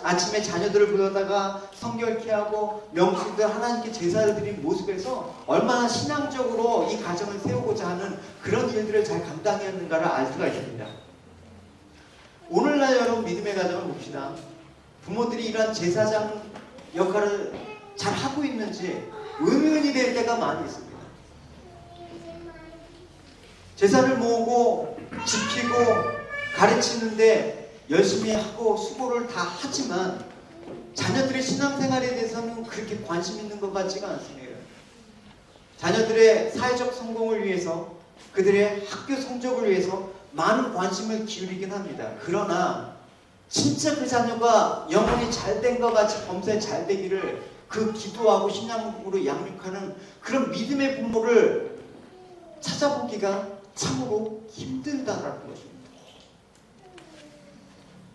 아침에 자녀들을 불러다가 성결케 하고 명수들 하나님께 제사를 드린 모습에서 얼마나 신앙적으로 이 가정을 세우고자 하는 그런 일들을 잘 감당했는가를 알 수가 있습니다. 오늘날 여러분 믿음의 가정을 봅시다. 부모들이 이러한 제사장 역할을 잘 하고 있는지 의문이 될 때가 많이 있습니다. 제사를 모으고 지키고 가르치는데 열심히 하고 수고를 다 하지만 자녀들의 신앙생활에 대해서는 그렇게 관심 있는 것 같지가 않습니다. 자녀들의 사회적 성공을 위해서 그들의 학교 성적을 위해서 많은 관심을 기울이긴 합니다. 그러나 진짜 그 자녀가 영혼이 잘된 것 같이 범사에 잘 되기를 그 기도하고 신앙으로 양육하는 그런 믿음의 부모를 찾아보기가 참으로 힘들다라는 것입니다.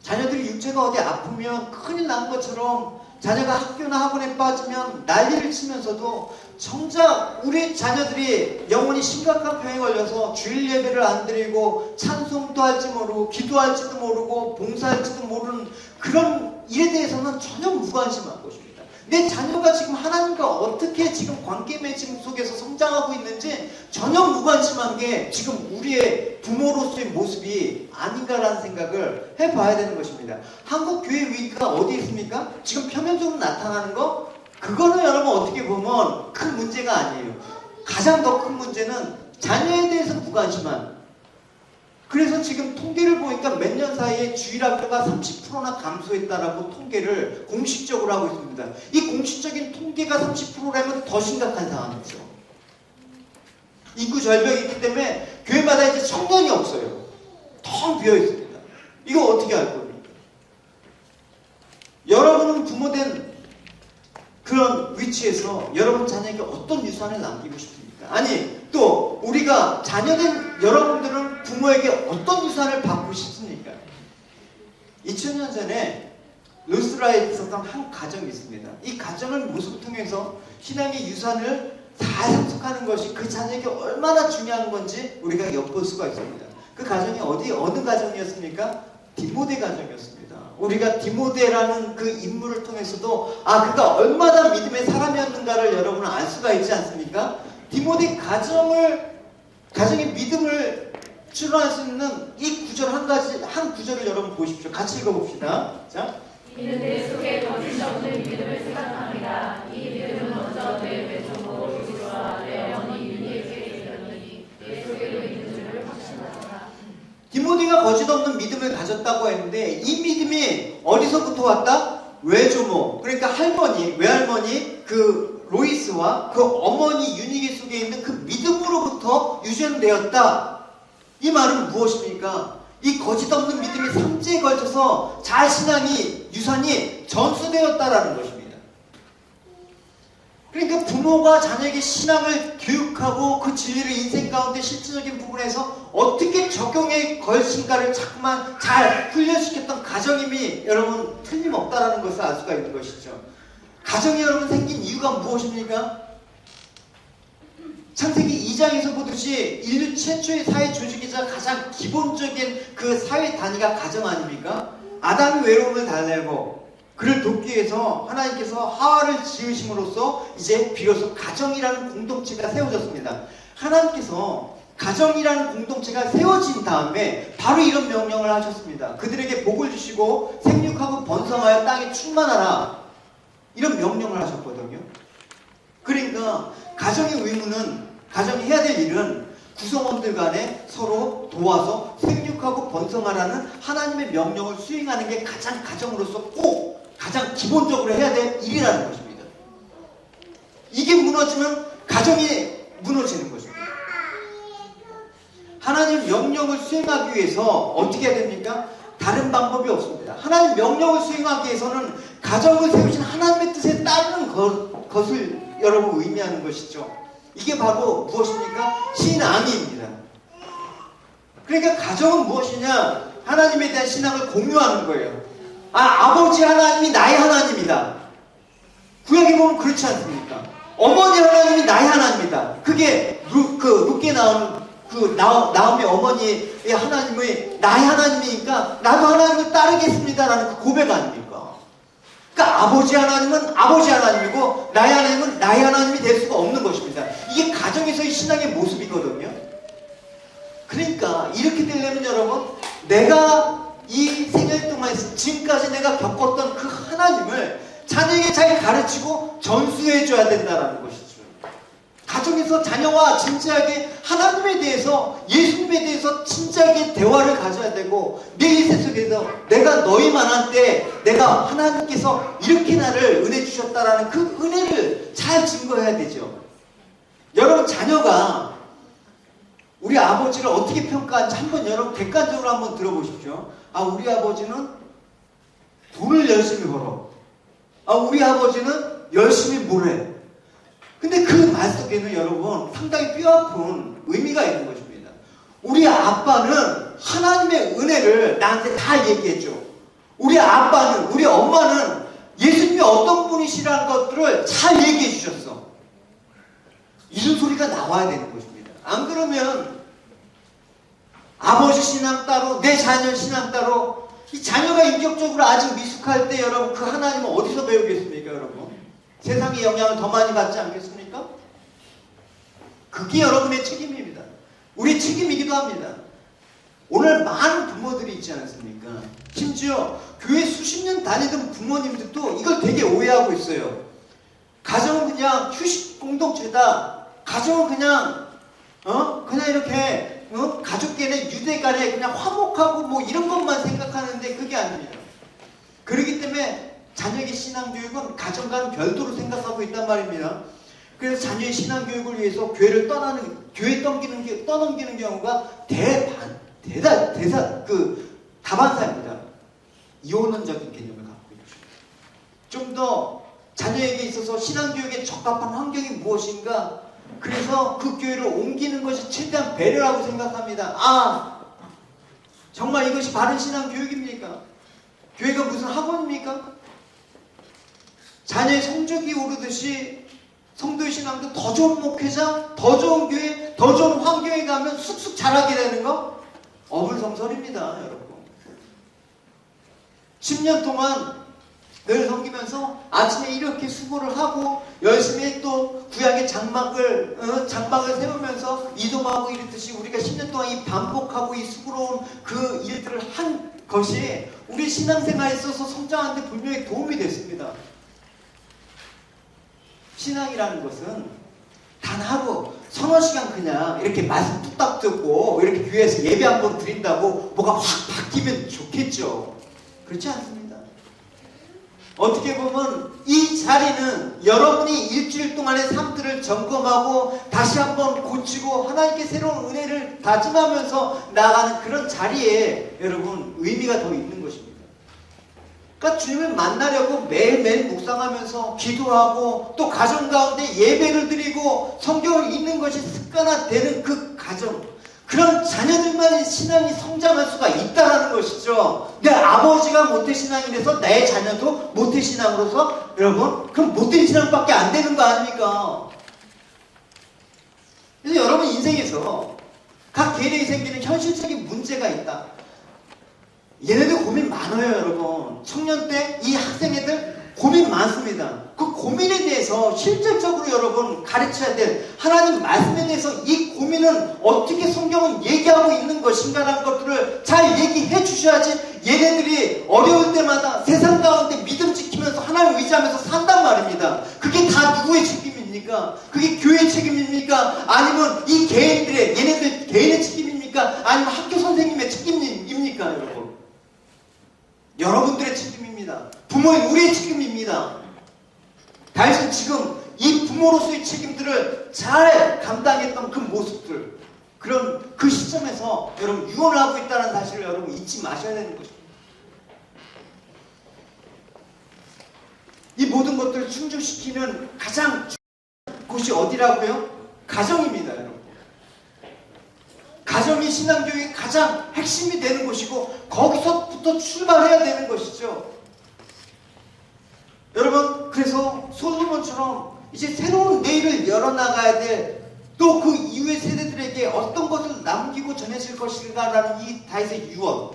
자녀들이 육체가 어디 아프면 큰일 난 것처럼 자녀가 학교나 학원에 빠지면 난리를 치면서도 정작 우리 자녀들이 영혼이 심각한 병에 걸려서 주일 예배를 안 드리고 찬송도 할지 모르고 기도할지도 모르고 봉사할지도 모르는 그런 일에 대해서는 전혀 무관심한 것입니다. 내 자녀가 지금 하나님과 어떻게 지금 관계 맺음 속에서 성장하고 있는지 전혀 무관심한 게 지금 우리의 부모로서의 모습이 아닌가라는 생각을 해봐야 되는 것입니다. 한국 교회 위기가 어디 있습니까? 지금 표면적으로 나타나는 거? 그거는 여러분 어떻게 보면 큰 문제가 아니에요. 가장 더 큰 문제는 자녀에 대해서 무관심한. 그래서 지금 통계를 보니까 몇 년 사이에 주일학교가 30%나 감소했다라고 통계를 공식적으로 하고 있습니다. 이 공식적인 통계가 30%라면 더 심각한 상황이죠. 인구 절벽이 있기 때문에 교회마다 이제 청년이 없어요. 텅 비어 있습니다. 이거 어떻게 할 겁니까? 여러분은 부모된 그런 위치에서 여러분 자녀에게 어떤 유산을 남기고 싶습니까? 아니 또 우리가 자녀된 여러분들은 부모에게 어떤 유산을 받고 싶습니까? 2000년 전에 루스라에 있었던 한 가정이 있습니다. 이 가정을 모습을 통해서 신앙의 유산을 잘 상속하는 것이 그 자녀에게 얼마나 중요한 건지 우리가 엿볼 수가 있습니다. 그 가정이 어느 가정이었습니까? 디모데 가정이었습니다. 우리가 디모데라는 그 인물을 통해서도 그가 얼마나 믿음의 사람이었는가를 여러분은 알 수가 있지 않습니까? 디모데 가정의 믿음을 추론할 수 있는 이 구절 한 구절을 여러분 보십시오. 같이 읽어봅시다. 자, 이는 내 속에 거짓 없는 믿음을 생각합니다. 이 믿음은 먼저 내 외조모 루시와 내 어머니 유니에게 있었느니 내 속에도 있는 줄을 확신하노라. 디모데가 거짓 없는 믿음을 가졌다고 했는데 이 믿음이 어디서부터 왔다? 외조모, 그러니까 할머니, 외할머니 그 로이스와 그 어머니 유니게 속에 있는 그 믿음으로부터 유전되었다. 이 말은 무엇입니까? 이 거짓 없는 믿음이 3제에 걸쳐서 자신앙이 유산이 전수되었다라는 것입니다. 그러니까 부모가 자녀에게 신앙을 교육하고 그 진리를 인생 가운데 실질적인 부분에서 어떻게 적용해 걸신가를 자꾸만 잘 훈련시켰던 가정임이 여러분 틀림없다라는 것을 알 수가 있는 것이죠. 가정이 여러분 생긴 이유가 무엇입니까? 창세기 2장에서 보듯이 인류 최초의 사회 조직이자 가장 기본적인 그 사회 단위가 가정 아닙니까? 아담이 외로움을 달래고 그를 돕기 위해서 하나님께서 하와를 지으심으로써 이제 비로소 가정이라는 공동체가 세워졌습니다. 하나님께서 가정이라는 공동체가 세워진 다음에 바로 이런 명령을 하셨습니다. 그들에게 복을 주시고 생육하고 번성하여 땅에 충만하라. 이런 명령을 하셨거든요. 그러니까 가정의 의무는, 가정이 해야 될 일은 구성원들 간에 서로 도와서 생육하고 번성하라는 하나님의 명령을 수행하는 게 가장 가정으로서 꼭 가장 기본적으로 해야 될 일이라는 것입니다. 이게 무너지면 가정이 무너지는 것입니다. 하나님 명령을 수행하기 위해서 어떻게 해야 됩니까? 다른 방법이 없습니다. 하나님 명령을 수행하기 위해서는 가정을 세우신 하나님의 뜻에 따르는 것을 여러분 의미하는 것이죠. 이게 바로 무엇입니까? 신앙입니다. 그러니까 가정은 무엇이냐? 하나님에 대한 신앙을 공유하는 거예요. 아버지 하나님이 나의 하나님이다. 구약에 보면 그렇지 않습니까? 어머니 하나님이 나의 하나님이다. 그게 룻기에 나오는 나오미 어머니 하나님의 나의 하나님이니까 나도 하나님을 따르겠습니다라는 그 고백 아닙니까? 그러니까 아버지 하나님은 아버지 하나님이고 나의 하나님은 나의 하나님이 될 수가 없는 것입니다. 이게 가정에서의 신앙의 모습이거든요. 그러니까 이렇게 되려면 여러분, 내가 이 생일 동안에서 지금까지 내가 겪었던 그 하나님을 자녀에게 잘 가르치고 전수해 줘야 된다는 것이죠. 가정에서 자녀와 진지하게 하나님에 대해서, 예수님에 대해서 진지하게 대화를 가져야 되고, 내 인생 속에서 내가 너희만한 때 내가 하나님께서 이렇게 나를 은혜 주셨다라는 그 은혜를 잘 증거해야 되죠. 여러분, 자녀가 우리 아버지를 어떻게 평가하는지 한번 여러분 객관적으로 한번 들어보십시오. 아, 우리 아버지는 돈을 열심히 벌어. 아, 우리 아버지는 열심히 뭘 해. 근데 그 말 속에는 여러분 상당히 뼈아픈 의미가 있는 것입니다. 우리 아빠는 하나님의 은혜를 나한테 다 얘기해줘. 우리 아빠는, 우리 엄마는 예수님이 어떤 분이시라는 것들을 잘 얘기해 주셨어. 이런 소리가 나와야 되는 것입니다. 안 그러면 아버지 신앙 따로, 내 자녀 신앙 따로, 이 자녀가 인격적으로 아직 미숙할 때 여러분 그 하나님은 어디서 배우겠습니까, 여러분? 세상의 영향을 더 많이 받지 않겠습니까? 그게 여러분의 책임입니다. 우리의 책임이기도 합니다. 오늘 많은 부모들이 있지 않습니까? 심지어 교회 수십 년 다니던 부모님들도 이걸 되게 오해하고 있어요. 가정은 그냥 휴식 공동체다. 가정은 그냥 이렇게 가족끼리 유대 간에 그냥 화목하고 뭐 이런 것만 생각하는데 그게 아닙니다. 그렇기 때문에 자녀에게 신앙교육은 가정과는 별도로 생각하고 있단 말입니다. 그래서 자녀의 신앙교육을 위해서 교회를 떠넘기는 경우가 다반사입니다. 이혼론적인 개념을 갖고 있죠. 좀 더 자녀에게 있어서 신앙교육에 적합한 환경이 무엇인가, 그래서 그 교회를 옮기는 것이 최대한 배려라고 생각합니다. 아, 정말 이것이 바른 신앙교육입니까? 교회가 무슨 학원입니까? 자녀의 성적이 오르듯이 성도의 신앙도 더 좋은 목회자, 더 좋은 교회, 더 좋은 환경에 가면 쑥쑥 자라게 되는 거? 어불성설입니다, 여러분. 10년 동안 늘 섬기면서 아침에 이렇게 수고를 하고 열심히 또 구약의 장막을 세우면서 이동하고 이랬듯이 우리가 10년 동안 이 반복하고 이 수고로운 그 일들을 한 것이 우리 신앙생활에 있어서 성장하는 데 분명히 도움이 됐습니다. 신앙이라는 것은 단 하루 서너 시간 그냥 이렇게 말씀 뚝딱 듣고 이렇게 교회에서 예배 한 번 드린다고 뭐가 확 바뀌면 좋겠죠. 그렇지 않습니다. 어떻게 보면 이 자리는 여러분이 일주일 동안의 삶들을 점검하고 다시 한번 고치고 하나님께 새로운 은혜를 다짐하면서 나아가는 그런 자리에 여러분 의미가 더 있는 것입니다. 그러니까 주님을 만나려고 매일매일 묵상하면서 기도하고 또 가정 가운데 예배를 드리고 성경을 읽는 것이 습관화되는 그 가정, 그런 자녀들만의 신앙이 성장할 수가 있다는 것이죠. 내 아버지가 모태신앙이라서 내 자녀도 모태신앙으로서 여러분 그럼 모태신앙밖에 안 되는 거 아닙니까? 그래서 여러분 인생에서 각 개인에게 생기는 현실적인 문제가 있다. 얘네들 고민 많아요, 여러분. 청년 때 이 학생애들 고민 많습니다. 그 고민에 대해서 실질적으로 여러분 가르쳐야 될 하나님 말씀에 대해서 이 고민은 어떻게 성경은 얘기하고 있는 것인가라는 것들을 잘 얘기해 주셔야지 얘네들이 어려울 때마다 세상 가운데 믿음 지키면서 하나님 의지하면서 산단 말입니다. 그게 다 누구의 책임입니까? 그게 교회의 책임입니까? 아니면 이 개인들의, 얘네들 개인의 책임입니까? 아니면 학교 선생님의 책임입니까, 여러분? 여러분들의 책임입니다. 부모인 우리의 책임입니다. 다윗은 지금 이 부모로서의 책임들을 잘 감당했던 그 모습들, 그런 그 시점에서 여러분 유언을 하고 있다는 사실을 여러분 잊지 마셔야 되는 것입니다. 이 모든 것들을 충족시키는 가장 중요한 곳이 어디라고요? 가정입니다, 여러분. 가정이 신앙교육의 가장 핵심이 되는 것이고 거기서부터 출발해야 되는 것이죠. 여러분, 그래서 솔로몬처럼 이제 새로운 내일을 열어나가야 될 또 그 이후의 세대들에게 어떤 것을 남기고 전해질 것인가라는 이 다윗의 유언.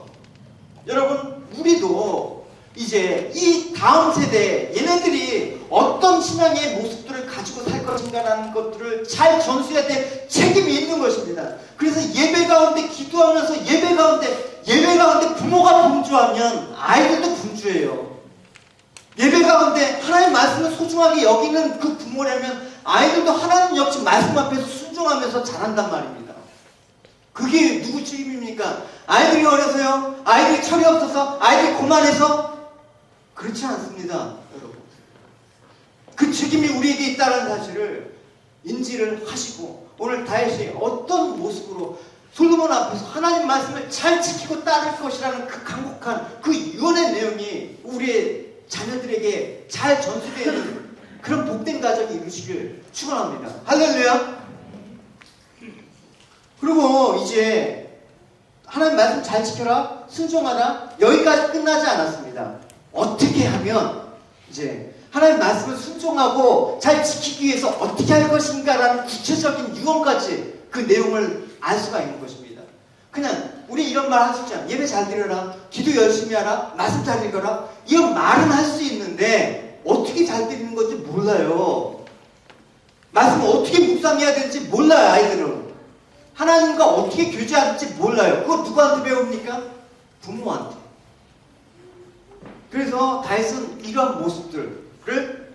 여러분, 우리도 이제 이 다음 세대 얘네들이 어떤 신앙의 모습들을 가지고 살 것인가라는 것들을 잘 전수해야 될 책임이 있는 것입니다. 그래서 예배 가운데 기도하면서 예배 가운데 부모가 분주하면 아이들도 분주해요. 예배 가운데 하나님 말씀을 소중하게 여기는 그 부모라면 아이들도 하나님 역시 말씀 앞에서 순종하면서 자란단 말입니다. 그게 누구 책임입니까? 아이들이 어려서요? 아이들이 철이 없어서? 아이들이 고만해서? 그렇지 않습니다, 여러분. 그 책임이 우리에게 있다는 사실을 인지를 하시고 오늘 다윗이 어떤 모습으로 솔로몬 앞에서 하나님 말씀을 잘 지키고 따를 것이라는 그 간곡한 그 유언의 내용이 우리의 자녀들에게 잘 전수되는 그런 복된 가정이 이루시길 축원합니다. 할렐루야. 그리고 이제 하나님 말씀 잘 지켜라, 순종하라, 여기까지 끝나지 않았습니다. 어떻게 하면 이제 하나님 말씀을 순종하고 잘 지키기 위해서 어떻게 할 것인가라는 구체적인 유언까지 그 내용을 알 수가 있는 것입니다. 그냥 우리 이런 말 할 수 있잖아요. 예배 잘 드려라, 기도 열심히 하라, 말씀 잘 읽어라, 이런 말은 할 수 있는데 어떻게 잘 드리는 건지 몰라요. 말씀을 어떻게 묵상해야 되는지 몰라요. 아이들은 하나님과 어떻게 교제하는지 몰라요. 그거 누구한테 배웁니까? 부모한테. 그래서 다윗은 이러한 모습들을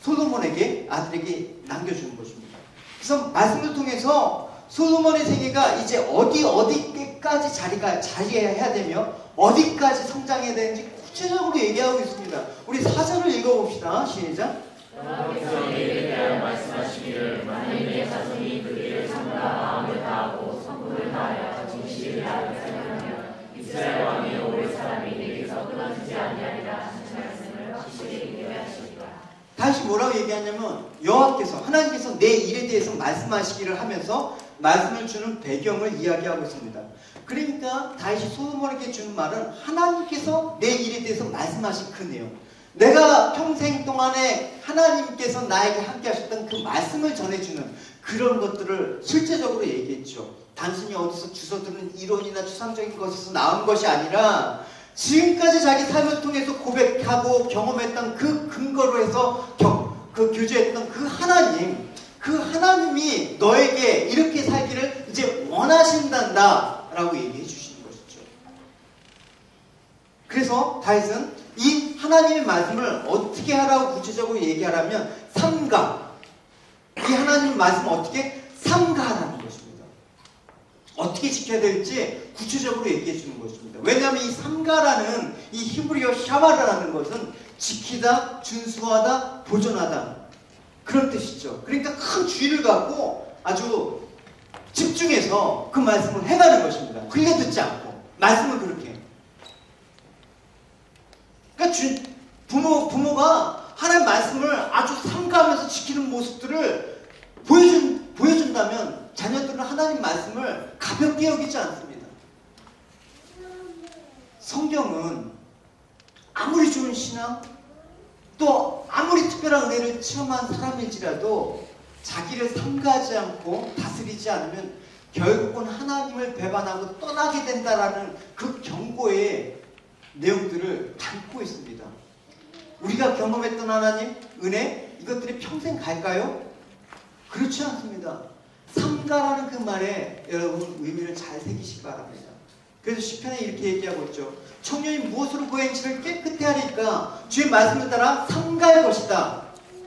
솔로몬에게, 아들에게 남겨주는 것입니다. 그래서 말씀을 통해서 솔로몬의 세계가 이제 어디까지 자리해야 되며 어디까지 성장해야 되는지 구체적으로 얘기하고 있습니다. 우리 4절을 읽어봅시다. 시작. 여호와께서 이에 대하여 말씀하시기를 만일 내 자손이 그 일을 삼가 마음을 다하고 성품을 다하여 진실을 다하여 생각하면 이스라엘 왕이 오래 사람이 내게서 끊어지지 아니하리라 하신 말씀을 확실히 예언하시리라. 다시 뭐라고 얘기하냐면 여호와께서, 하나님께서 내 일에 대해서 말씀하시기를 하면서 말씀을 주는 배경을 이야기하고 있습니다. 그러니까 다윗이 솔로몬에게 주는 말은 하나님께서 내 일에 대해서 말씀하신 그 내용, 내가 평생 동안에 하나님께서 나에게 함께 하셨던 그 말씀을 전해주는 그런 것들을 실제적으로 얘기했죠. 단순히 어디서 주워들은 이론이나 추상적인 것에서 나온 것이 아니라 지금까지 자기 삶을 통해서 고백하고 경험했던 그 근거로 해서 그 교제했던 그 하나님이 너에게 이렇게 살기를 이제 원하신단다 라고 얘기해 주시는 것이죠. 그래서 다윗은 이 하나님의 말씀을 어떻게 하라고 구체적으로 얘기하라면 삼가, 이 하나님의 말씀을 어떻게 삼가하라는 것입니다. 어떻게 지켜야 될지 구체적으로 얘기해 주는 것입니다. 왜냐하면 이 삼가라는 이 히브리어 샤바라는 것은 지키다, 준수하다, 보존하다 그런 뜻이죠. 그러니까 큰 주의를 갖고 아주 집중해서 그 말씀을 해가는 것입니다. 흘려듣지 않고 말씀을 그렇게. 그러니까 부모가 하나님 말씀을 아주 삼가하면서 지키는 모습들을 보여준다면 자녀들은 하나님 말씀을 가볍게 여기지 않습니다. 성경은 아무리 좋은 신앙, 또 아무리 특별한 은혜를 체험한 사람일지라도 자기를 삼가하지 않고 다스리지 않으면 결국은 하나님을 배반하고 떠나게 된다라는 그 경고의 내용들을 담고 있습니다. 우리가 경험했던 하나님, 은혜, 이것들이 평생 갈까요? 그렇지 않습니다. 삼가라는 그 말에 여러분 의미를 잘 새기시기 바랍니다. 그래서 시편에 이렇게 얘기하고 있죠. 청년이 무엇으로 그 행실을 깨끗해 하리까? 주의 말씀을 따라 삼가할 것이다.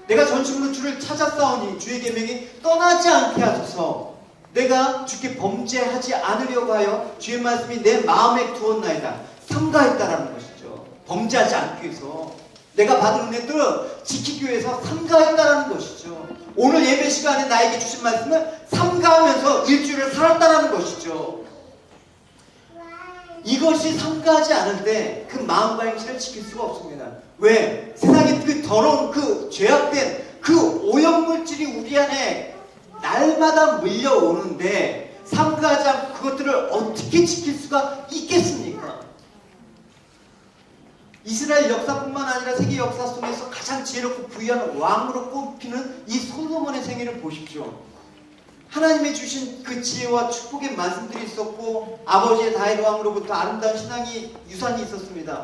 내가 전심으로 주를 찾았사오니 주의 계명이 떠나지 않게 하소서. 내가 주께 범죄하지 않으려고 하여 주의 말씀이 내 마음에 두었나이다. 삼가했다라는 것이죠. 범죄하지 않기 위해서 내가 받은 은혜들을 지키기 위해서 삼가했다라는 것이죠. 오늘 예배 시간에 나에게 주신 말씀을 삼가하면서 일주일을 살았다라는 것이죠. 이것이 삼가하지 않을 때 그 마음과 행실을 지킬 수가 없습니다. 왜? 세상에 그 더러운, 그 죄악된 그 오염물질이 우리 안에 날마다 물려오는데 삼가하지 않고 그것들을 어떻게 지킬 수가 있겠습니까? 이스라엘 역사뿐만 아니라 세계 역사 속에서 가장 지혜롭고 부유한 왕으로 꼽히는 이 솔로몬의 생애를 보십시오. 하나님의 주신 그 지혜와 축복의 말씀들이 있었고 아버지의 다윗 왕으로부터 아름다운 신앙이 유산이 있었습니다.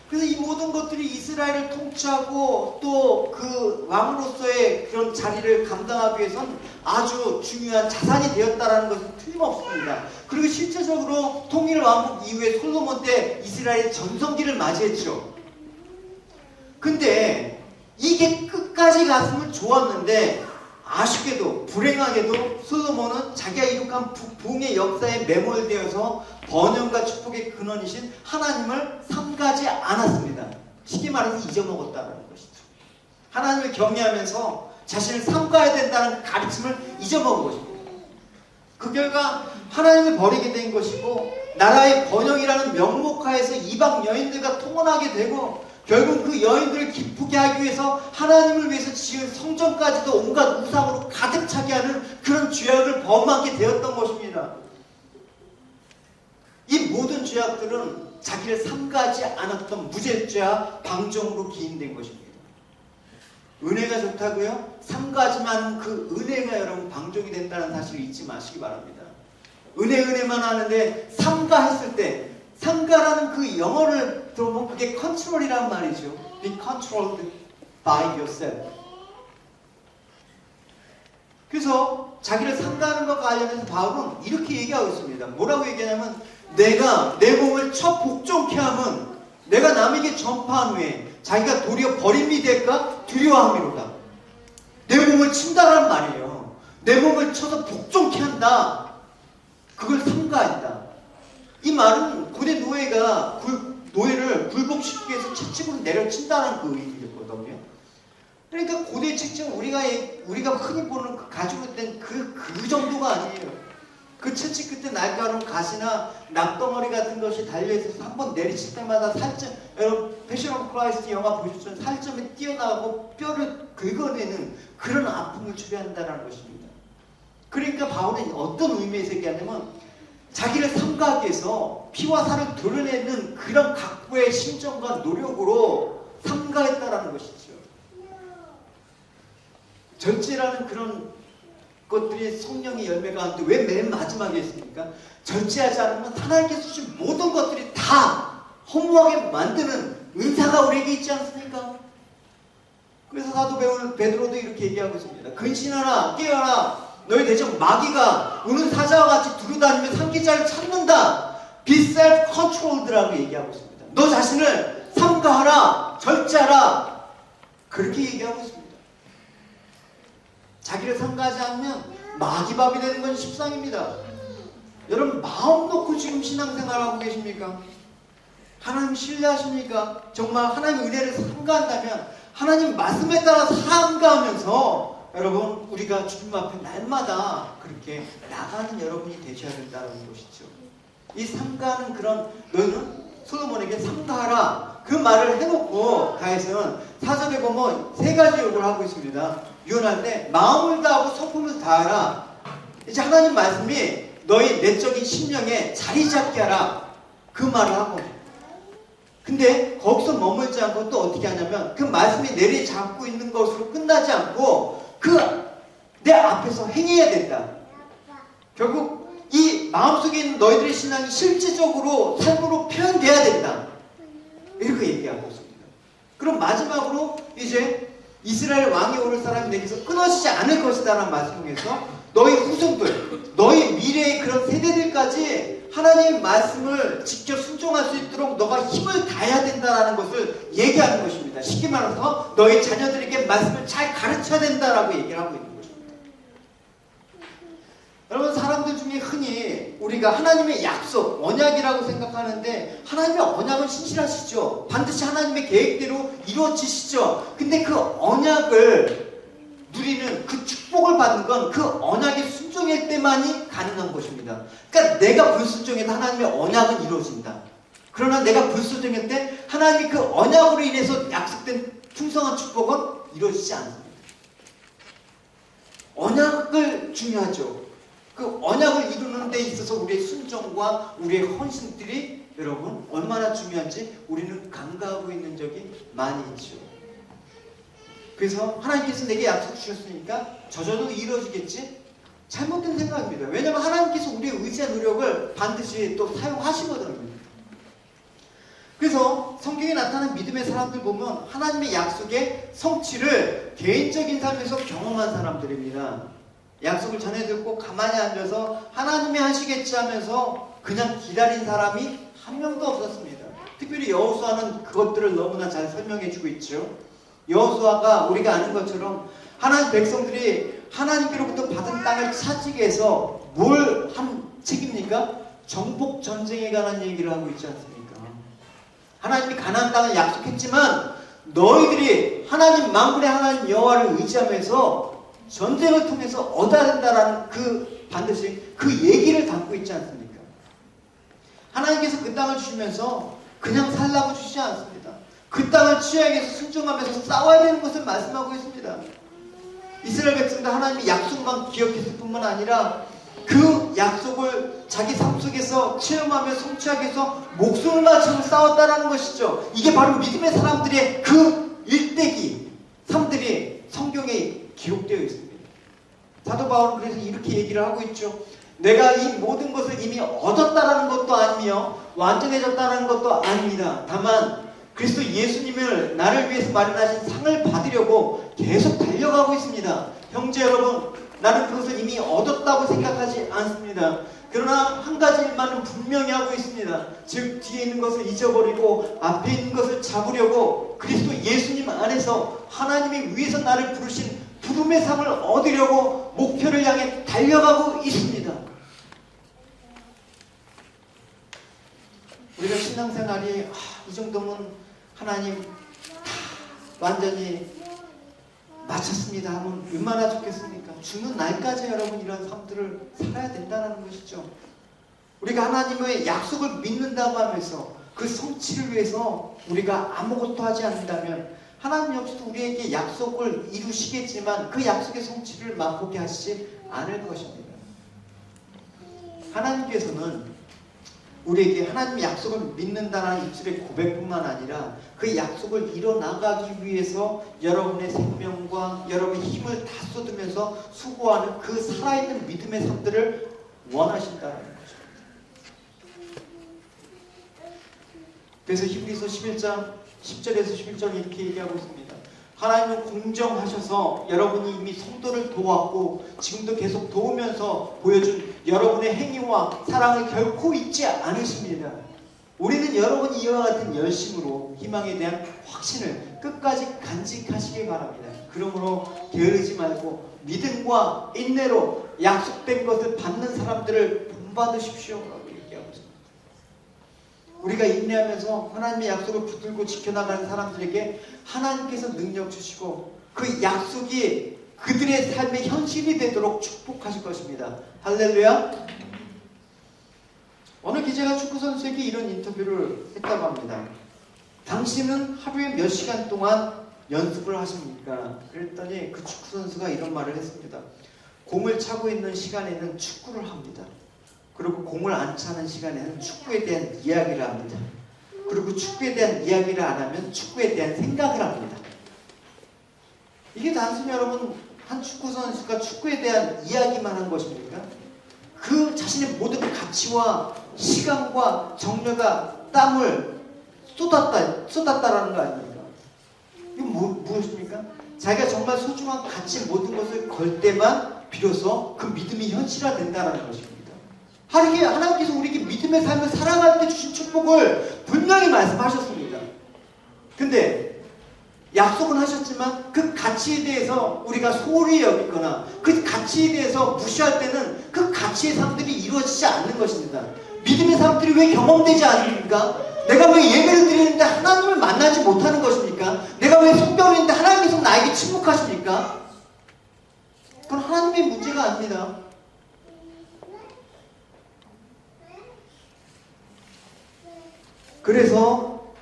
그래서 이 모든 것들이 이스라엘을 통치하고 또 그 왕으로서의 그런 자리를 감당하기 위해선 아주 중요한 자산이 되었다는 것은 틀림없습니다. 그리고 실제적으로 통일 왕국 이후에 솔로몬 때 이스라엘의 전성기를 맞이했죠. 근데 이게 끝까지 갔으면 좋았는데 아쉽게도 불행하게도 솔로몬은 자기가 이룩한 부흥의 역사에 매몰되어서 번영과 축복의 근원이신 하나님을 삼가지 않았습니다. 쉽게 말해서 잊어먹었다는 것이죠. 하나님을 경외하면서 자신을 삼가야 된다는 가르침을 잊어먹은 것입니다. 그 결과 하나님을 버리게 된 것이고 나라의 번영이라는 명목하에서 이방 여인들과 통혼하게 되고 결국 그 여인들을 기쁘게 하기 위해서 하나님을 위해서 지은 성전까지도 온갖 우상으로 가득 차게 하는 그런 죄악을 범하게 되었던 것입니다. 이 모든 죄악들은 자기를 삼가지 않았던 무죄죄와 방종으로 기인된 것입니다. 은혜가 좋다고요? 삼가지만 그 은혜가 여러분 방종이 된다는 사실을 잊지 마시기 바랍니다. 은혜만 하는데 삼가했을 때 삼가라는 그 영어를 들어보면 그게 컨트롤이란 말이죠. Be controlled by yourself. 그래서 자기를 삼가하는 것과 관련해서 바울은 이렇게 얘기하고 있습니다. 뭐라고 얘기하냐면 내가 내 몸을 첫 복종케 하면 내가 남에게 전파한 후에 자기가 도리어 버림이 될까 두려워함이로다. 내 몸을 친다라는 말이에요. 내 몸을 쳐서 복종케 한다. 그걸 삼가한다. 이 말은 고대 노예가 노예를 굴복시키기 위해서 채찍으로 내려친다는 그 의미였거든요. 그러니까 고대 채찍은 우리가 흔히 보는 그 가지고 된 그 정도가 아니에요. 그 채찍 끝에 날카로운 가시나 납덩어리 같은 것이 달려있어서 한번 내리칠 때마다 살점, 여러분 패션 오브 크라이스트 영화 보셨죠? 살점이 뛰어나가고 뼈를 긁어내는 그런 아픔을 초래한다는 것입니다. 그러니까 바울은 어떤 의미에서 얘기하냐면 자기를 삼가하기 위해서 피와 살을 도려내는 그런 각고의 심정과 노력으로 삼가했다라는 것이죠. 절제라는 그런 것들이 성령의 열매 가운데 왜 맨 마지막에 있습니까? 절제하지 않으면 하나님께서 주신 모든 것들이 다 허무하게 만드는 은사가 우리에게 있지 않습니까? 그래서 사도 베드로도 이렇게 얘기하고 있습니다. 근신하라 깨어라 너희 대적 마귀가 우는 사자와 같이 두루다니며 삼키자를 찾는다. Be self-controlled라고 얘기하고 있습니다. 너 자신을 삼가하라 절제하라 그렇게 얘기하고 있습니다. 자기를 삼가하지 않으면 마귀밥이 되는 건 십상입니다. 여러분 마음 놓고 지금 신앙생활하고 계십니까? 하나님 신뢰하십니까? 정말 하나님의 은혜를 삼가한다면 하나님 말씀에 따라 삼가하면서 여러분 우리가 주님 앞에 날마다 그렇게 나가는 여러분이 되셔야 된다는 것이죠. 이 삼가하는 그런 너희는 솔로몬에게 삼가하라 그 말을 해놓고 다윗은 사절에 보면 세 가지 요구를 하고 있습니다. 유언할 때 마음을 다하고 성품을 다하라. 이제 하나님 말씀이 너희 내적인 심령에 자리 잡게 하라 그 말을 하고 근데 거기서 머물지 않고 또 어떻게 하냐면 그 말씀이 내리 잡고 있는 것으로 끝나지 않고 그 내 앞에서 행해야 된다. 결국 이 마음속에 있는 너희들의 신앙이 실질적으로 삶으로 표현돼야 된다. 이렇게 얘기하고 있습니다. 그럼 마지막으로 이제 이스라엘 왕이 오를 사람이 내게서 끊어지지 않을 것이다 라는 말씀에서 너희 후손들, 너희 미래의 그런 세대들까지 하나님의 말씀을 지켜 순종할 수 있도록 너가 힘을 다해야 된다는 것을 얘기하는 것입니다. 쉽게 말해서 너희 자녀들에게 말씀을 잘 가르쳐야 된다라고 얘기를 하고 있는 것입니다. 여러분 사람들 중에 흔히 우리가 하나님의 약속, 언약이라고 생각하는데 하나님의 언약은 신실하시죠. 반드시 하나님의 계획대로 이루어지시죠. 근데 그 언약을 누리는 그 축복을 받는 건 그 언약에 순종할 때만이 가능한 것입니다. 그러니까 내가 불순종해도 하나님의 언약은 이루어진다. 그러나 내가 불순종할 때 하나님이 그 언약으로 인해서 약속된 풍성한 축복은 이루어지지 않습니다. 언약을 중요하죠. 그 언약을 이루는 데 있어서 우리의 순종과 우리의 헌신들이 여러분 얼마나 중요한지 우리는 간과하고 있는 적이 많이 있죠. 그래서 하나님께서 내게 약속 주셨으니까 저절로 이루어지겠지? 잘못된 생각입니다. 왜냐하면 하나님께서 우리의 의지와 노력을 반드시 또 사용하시거든요. 그래서 성경에 나타나는 믿음의 사람들 보면 하나님의 약속의 성취를 개인적인 삶에서 경험한 사람들입니다. 약속을 전해 듣고 가만히 앉아서 하나님이 하시겠지 하면서 그냥 기다린 사람이 한 명도 없었습니다. 특별히 여호수아는 그것들을 너무나 잘 설명해 주고 있죠. 여호수아가 우리가 아는 것처럼 하나님 백성들이 하나님께로부터 받은 땅을 차지하기 위해서 뭘 한 책입니까? 정복 전쟁에 관한 얘기를 하고 있지 않습니까? 하나님이 가나안 땅을 약속했지만 너희들이 하나님 만군의 하나님 여호와를 의지하면서 전쟁을 통해서 얻어야 된다라는 그 반드시 그 얘기를 담고 있지 않습니까? 하나님께서 그 땅을 주시면서 그냥 살라고 주시지 않습니다. 그 땅을 취하기 위해서 순종하면서 싸워야 되는 것을 말씀하고 있습니다. 이스라엘 백성도 하나님의 약속만 기억했을 뿐만 아니라 그 약속을 자기 삶 속에서 체험하며 성취하기 위해서 목숨을 바치고 싸웠다라는 것이죠. 이게 바로 믿음의 사람들의 그 일대기 삶들이 성경에 기록되어 있습니다. 사도 바울은 그래서 이렇게 얘기를 하고 있죠. 내가 이 모든 것을 이미 얻었다라는 것도 아니며 완전해졌다는 것도 아닙니다. 다만 그리스도 예수님을 나를 위해서 마련하신 상을 받으려고 계속 달려가고 있습니다. 형제 여러분, 나는 그것을 이미 얻었다고 생각하지 않습니다. 그러나 한 가지 일만은 분명히 하고 있습니다. 즉 뒤에 있는 것을 잊어버리고 앞에 있는 것을 잡으려고 그리스도 예수님 안에서 하나님이 위에서 나를 부르신 부름의 상을 얻으려고 목표를 향해 달려가고 있습니다. 우리가 신앙생활이 이 정도면 하나님 다 완전히 마쳤습니다 하면 얼마나 좋겠습니까? 죽는 날까지 여러분 이런 삶들을 살아야 된다는 것이죠. 우리가 하나님의 약속을 믿는다고 하면서 그 성취를 위해서 우리가 아무것도 하지 않는다면 하나님 역시도 우리에게 약속을 이루시겠지만 그 약속의 성취를 맛보게 하시지 않을 것입니다. 하나님께서는 우리에게 하나님의 약속을 믿는다는 입술의 고백뿐만 아니라 그 약속을 이뤄나가기 위해서 여러분의 생명과 여러분의 힘을 다 쏟으면서 수고하는 그 살아있는 믿음의 삶들을 원하신다는 거죠. 그래서 히브리서 11장 10절에서 11절 이렇게 얘기하고 있습니다. 하나님은 공정하셔서 여러분이 이미 성도를 도왔고 지금도 계속 도우면서 보여준 여러분의 행위와 사랑을 결코 잊지 않으십니다. 우리는 여러분이 이와 같은 열심으로 희망에 대한 확신을 끝까지 간직하시기 바랍니다. 그러므로 게으르지 말고 믿음과 인내로 약속된 것을 받는 사람들을 본받으십시오 라고 얘기하고 있습니다. 우리가 인내하면서 하나님의 약속을 붙들고 지켜나가는 사람들에게 하나님께서 능력 주시고 그 약속이 그들의 삶의 현실이 되도록 축복하실 것입니다. 할렐루야. 어느 기자가 축구선수에게 이런 인터뷰를 했다고 합니다. 당신은 하루에 몇 시간 동안 연습을 하십니까? 그랬더니 그 축구선수가 이런 말을 했습니다. 공을 차고 있는 시간에는 축구를 합니다. 그리고 공을 안 차는 시간에는 축구에 대한 이야기를 합니다. 그리고 축구에 대한 이야기를 안 하면 축구에 대한 생각을 합니다. 이게 단순히 여러분 한 축구선수가 축구에 대한 이야기만 한 것입니까? 그 자신의 모든 가치와 시간과 정열과 땀을 쏟았다라는 거 아닙니까? 이거 무엇입니까? 자기가 정말 소중한 가치 모든 것을 걸 때만 비로소 그 믿음이 현실화된다는 것입니다. 하나님께서 우리에게 믿음의 삶을 살아갈 때 주신 축복을 분명히 말씀하셨습니다. 근데 약속은 하셨지만 그 가치에 대해서 우리가 소홀히 여기거나 그 가치에 대해서 무시할 때는 그 가치의 삶들이 이루어지지 않는 것입니다. 믿음의 삶들이 왜 경험되지 않습니까? 내가 왜 예배를 드리는데 하나님을 만나지 못하는 것입니까? 내가 왜 성경을 읽는데 하나님께서 나에게 침묵하십니까? 그건 하나님의 문제가 아닙니다. 그래서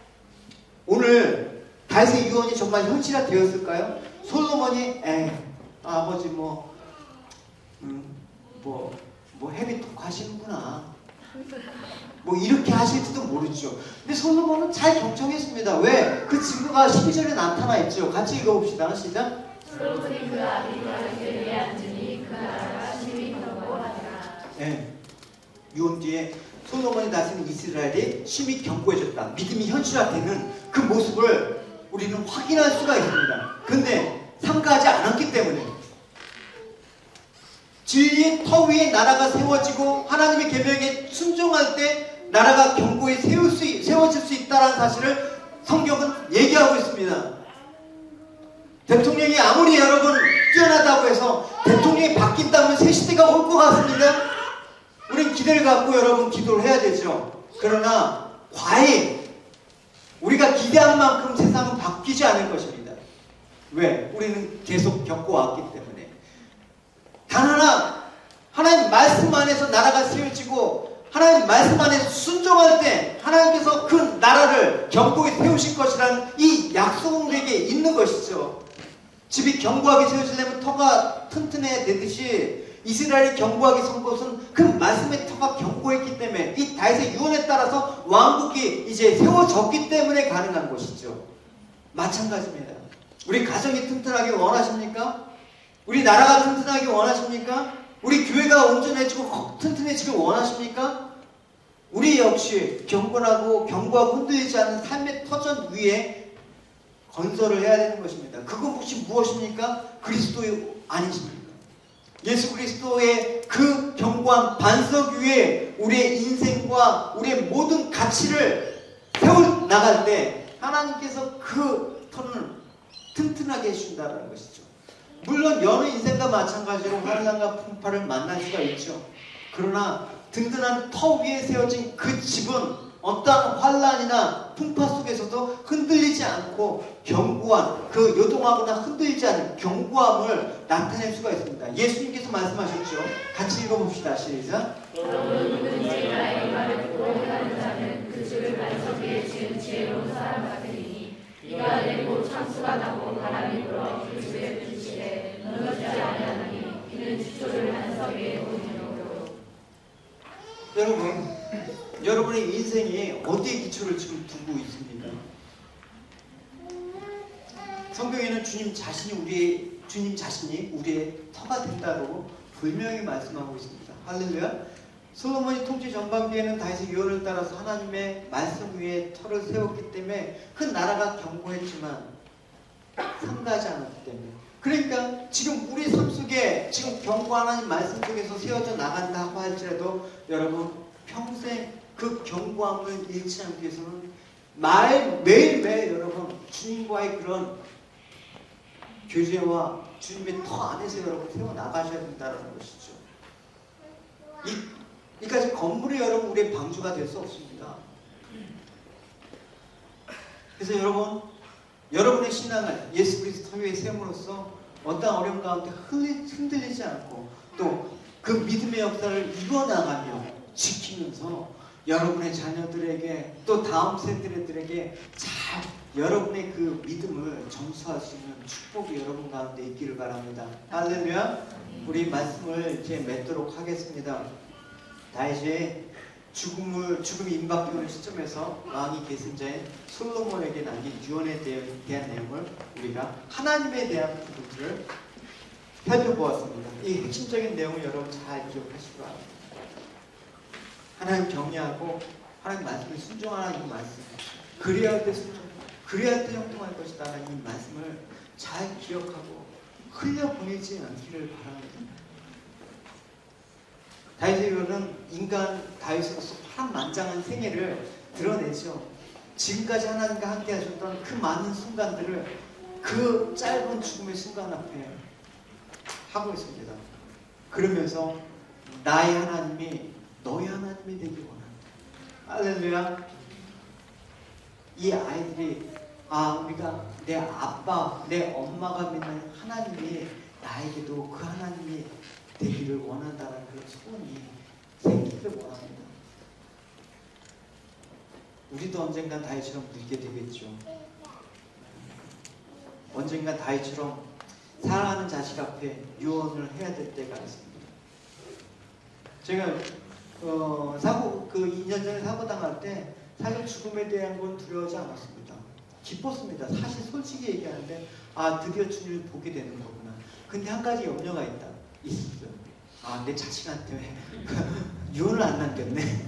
오늘 다윗의 유언이 정말 현실화되었을까요? 솔로몬이 아버지 헤비톡 하시는구나 뭐 이렇게 하실지도 모르죠. 근데 솔로몬은 잘 경청했습니다. 왜? 그 증거가 12절에 나타나 있죠. 같이 읽어봅시다. 시작. 솔로몬이 그 아비 다윗을 위에 앉으니 그 나라가 심히 유언 뒤에 솔로몬이 다스린 이스라엘이 심히 견고해졌다. 믿음이 현실화되는 그 모습을 우리는 확인할 수가 있습니다. 근데 삼가하지 않았기 때문에 진리의 터 위에 나라가 세워지고 하나님의 계명에 순종할 때 나라가 견고히 세워질 수 있다는 사실을 성경은 얘기하고 있습니다. 대통령이 아무리 여러분 뛰어나다고 해서 대통령이 바뀐다면 새 시대가 올 것 같습니다. 우린 기대를 갖고 여러분 기도를 해야 되죠. 그러나 과연 우리가 기대한 만큼 세상은 바뀌지 않을 것입니다. 왜? 우리는 계속 겪어왔기 때문에. 단 하나, 하나님 말씀 안에서 나라가 세워지고 하나님 말씀 안에서 순종할 때 하나님께서 그 나라를 견고히 세우실 것이라는 이 약속은 우리에게 있는 것이죠. 집이 견고하게 세워지려면 터가 튼튼해야 되듯이 이스라엘이 견고하게 선 것은 그 말씀의 터가 견고했기 때문에 이 다윗의 유언에 따라서 왕국이 이제 세워졌기 때문에 가능한 것이죠. 마찬가지입니다. 우리 가정이 튼튼하게 원하십니까? 우리 나라가 튼튼하게 원하십니까? 우리 교회가 온전해지고 튼튼해지길 원하십니까? 우리 역시 견고하고 흔들리지 않는 삶의 터전 위에 건설을 해야 되는 것입니다. 그건 혹시 무엇입니까? 그리스도의 아니십니까? 예수 그리스도의 그 견고한 반석 위에 우리의 인생과 우리의 모든 가치를 세워 나갈 때 하나님께서 그 터를 튼튼하게 해주신다는 것이죠. 물론 여느 인생과 마찬가지로 환난과 풍파를 만날 수가 있죠. 그러나 든든한 터 위에 세워진 그 집은 어떠한 환난이나 풍파 속에서도 흔들리지 않고 견고한, 그 요동하거나 흔들리지 않은 견고함을 나타낼 수가 있습니다. 예수님께서 말씀하셨죠. 같이 읽어봅시다. 시작. 누구든지 나의 말을 듣고 행하는 자는 그 집을 반석 위에 지은 지혜로운 사람 같으니 비가 내리고 창수가 나고 바람이 불어 그 집에 부딪히되 무너지지 아니하나니 이는 지초를 반석 위에 놓음이므로. 여러분의 인생이 어디에 기초를 지금 두고 있습니까? 성경에는 주님 자신이 우리의 터가 된다고 분명히 말씀하고 있습니다. 할렐루야. 솔로몬이 통치 전반기에는 다윗의 유언을 따라서 하나님의 말씀 위에 터를 세웠기 때문에 그 나라가 견고했지만 삼가하지 않았기 때문에. 그러니까 지금 우리 삶 속에 지금 견고한 하나님 말씀 속에서 세워져 나간다고 할지라도 여러분 평생 그 견고함을 잃지 않기 위해서는 매일매일 여러분 주님과의 그런 교제와 주님의 터 안에서 여러분 세워나가셔야 된다는 것이죠. 이까지 건물이 여러분 우리의 방주가 될 수 없습니다. 그래서 여러분의 신앙을 예수 그리스도 위에 세움으로써 어떤 어려움 가운데 흔들리지 않고 또 그 믿음의 역사를 이뤄나가며 지키면서 여러분의 자녀들에게 또 다음 세대들에게 잘 여러분의 그 믿음을 전수할 수 있는 축복이 여러분 가운데 있기를 바랍니다. 할렐루야. 우리 말씀을 이제 맺도록 하겠습니다. 다윗이 죽음이 임박되는 시점에서 왕이 계승자인 솔로몬에게 남긴 유언에 대한 내용을 우리가 하나님에 대한 부분들을 살펴보았습니다. 이 핵심적인 내용을 여러분 잘 기억하시기 바랍니다. 하나님 경외하고 하나님 말씀에 순종하라는 이 말씀, 그리할 때 순종, 그리할 때 형통할 것이다라는 이 말씀을 잘 기억하고 흘려보내지 않기를 바랍니다. 다윗의 유언은 인간 다윗으로서 파란만장한 생애를 드러내죠. 지금까지 하나님과 함께 하셨던 그 많은 순간들을 그 짧은 죽음의 순간 앞에 하고 있습니다. 그러면서 나의 하나님이 너의 하나님이 되길 원합니다. 할렐루야. 이 아이들이 우리가 내 아빠, 내 엄마가 믿는 하나님이 나에게도 그 하나님이 되기를 원한다는 그 소원이 생기길 원합니다. 우리도 언젠간 다윗처럼 늙게 되겠죠. 언젠간 다윗처럼 사랑하는 자식 앞에 유언을 해야 될 때가 있습니다. 제가 2년 전에 사고 당할 때 사실 죽음에 대한 건 두려워하지 않았습니다. 기뻤습니다. 사실 솔직히 얘기하는데 드디어 주님을 보게 되는 거구나. 근데 한 가지 염려가 있었어요. 내 자식한테 유언을 안 남겼네.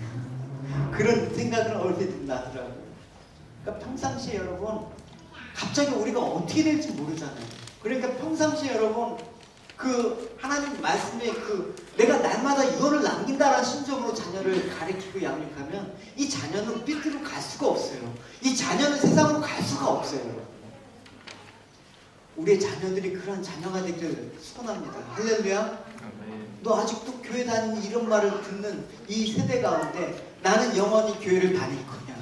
그런 생각은 얼핏 나더라고요. 그러니까 평상시에 여러분 갑자기 우리가 어떻게 될지 모르잖아요. 그러니까 평상시에 여러분 그 하나님 말씀에 그 내가 날마다 유언을 남긴다라는 심정으로 자녀를 가르치고 양육하면 이 자녀는 삐뚤어 갈 수가 없어요. 이 자녀는 세상으로 갈 수가 없어요. 우리의 자녀들이 그런 자녀가 되기를 소원합니다. 할렐루야. 너 아직도 교회 다니는 이런 말을 듣는 이 세대 가운데 나는 영원히 교회를 다닐 거냐.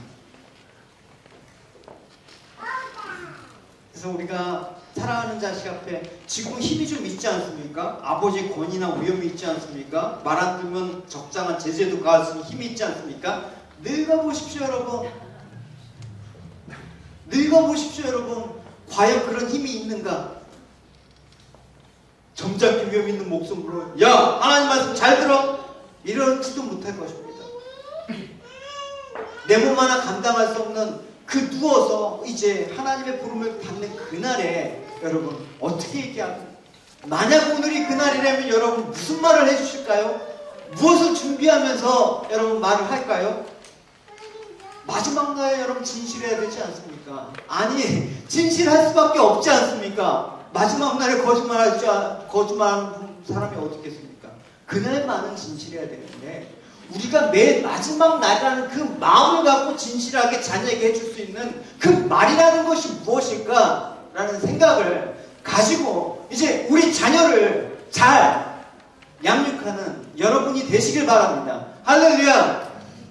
그래서 우리가 사랑하는 자식 앞에 지금 힘이 좀 있지 않습니까? 아버지의 권위나 위험이 있지 않습니까? 말 안 들으면 적당한 제재도 가할 힘이 있지 않습니까? 늙어보십시오 여러분. 늙어보십시오 여러분. 과연 그런 힘이 있는가? 점잖게 위험 있는 목소리로 야 하나님 말씀 잘 들어 이러지도 못할 것입니다. 내 몸 하나 감당할 수 없는 그 누워서 이제 하나님의 부름을 받는 그날에 여러분 어떻게 얘기하고 만약 오늘이 그날이라면 여러분 무슨 말을 해주실까요? 무엇을 준비하면서 여러분 말을 할까요? 마지막 날에 여러분 진실해야 되지 않습니까? 아니 진실할 수밖에 없지 않습니까? 마지막 날에 거짓말하는 사람이 어디 있겠습니까? 그날만은 진실해야 되는데 우리가 매 마지막 날이라는 그 마음을 갖고 진실하게 자녀에게 해줄 수 있는 그 말이라는 것이 무엇일까? 라는 생각을 가지고 이제 우리 자녀를 잘 양육하는 여러분이 되시길 바랍니다. 할렐루야!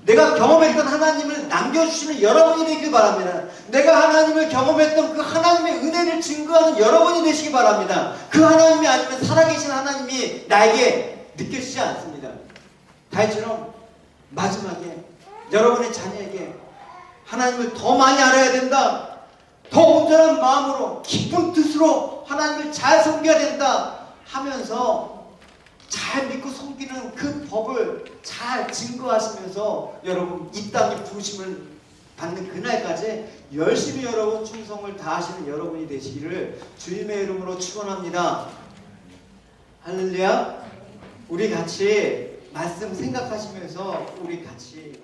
내가 경험했던 하나님을 남겨주시는 여러분이 되길 바랍니다. 내가 하나님을 경험했던 그 하나님의 은혜를 증거하는 여러분이 되시기 바랍니다. 그 하나님이 아니면 살아계신 하나님이 나에게 느껴지지 않습니다. 다윗처럼 마지막에 여러분의 자녀에게 하나님을 더 많이 알아야 된다. 더 온전한 마음으로 깊은 뜻으로 하나님을 잘 섬겨야 된다 하면서 잘 믿고 섬기는 그 법을 잘 증거하시면서 여러분 이 땅에 부르심을 받는 그날까지 열심히 여러분 충성을 다하시는 여러분이 되시기를 주님의 이름으로 축원합니다. 할렐루야. 우리 같이 말씀 생각하시면서 우리 같이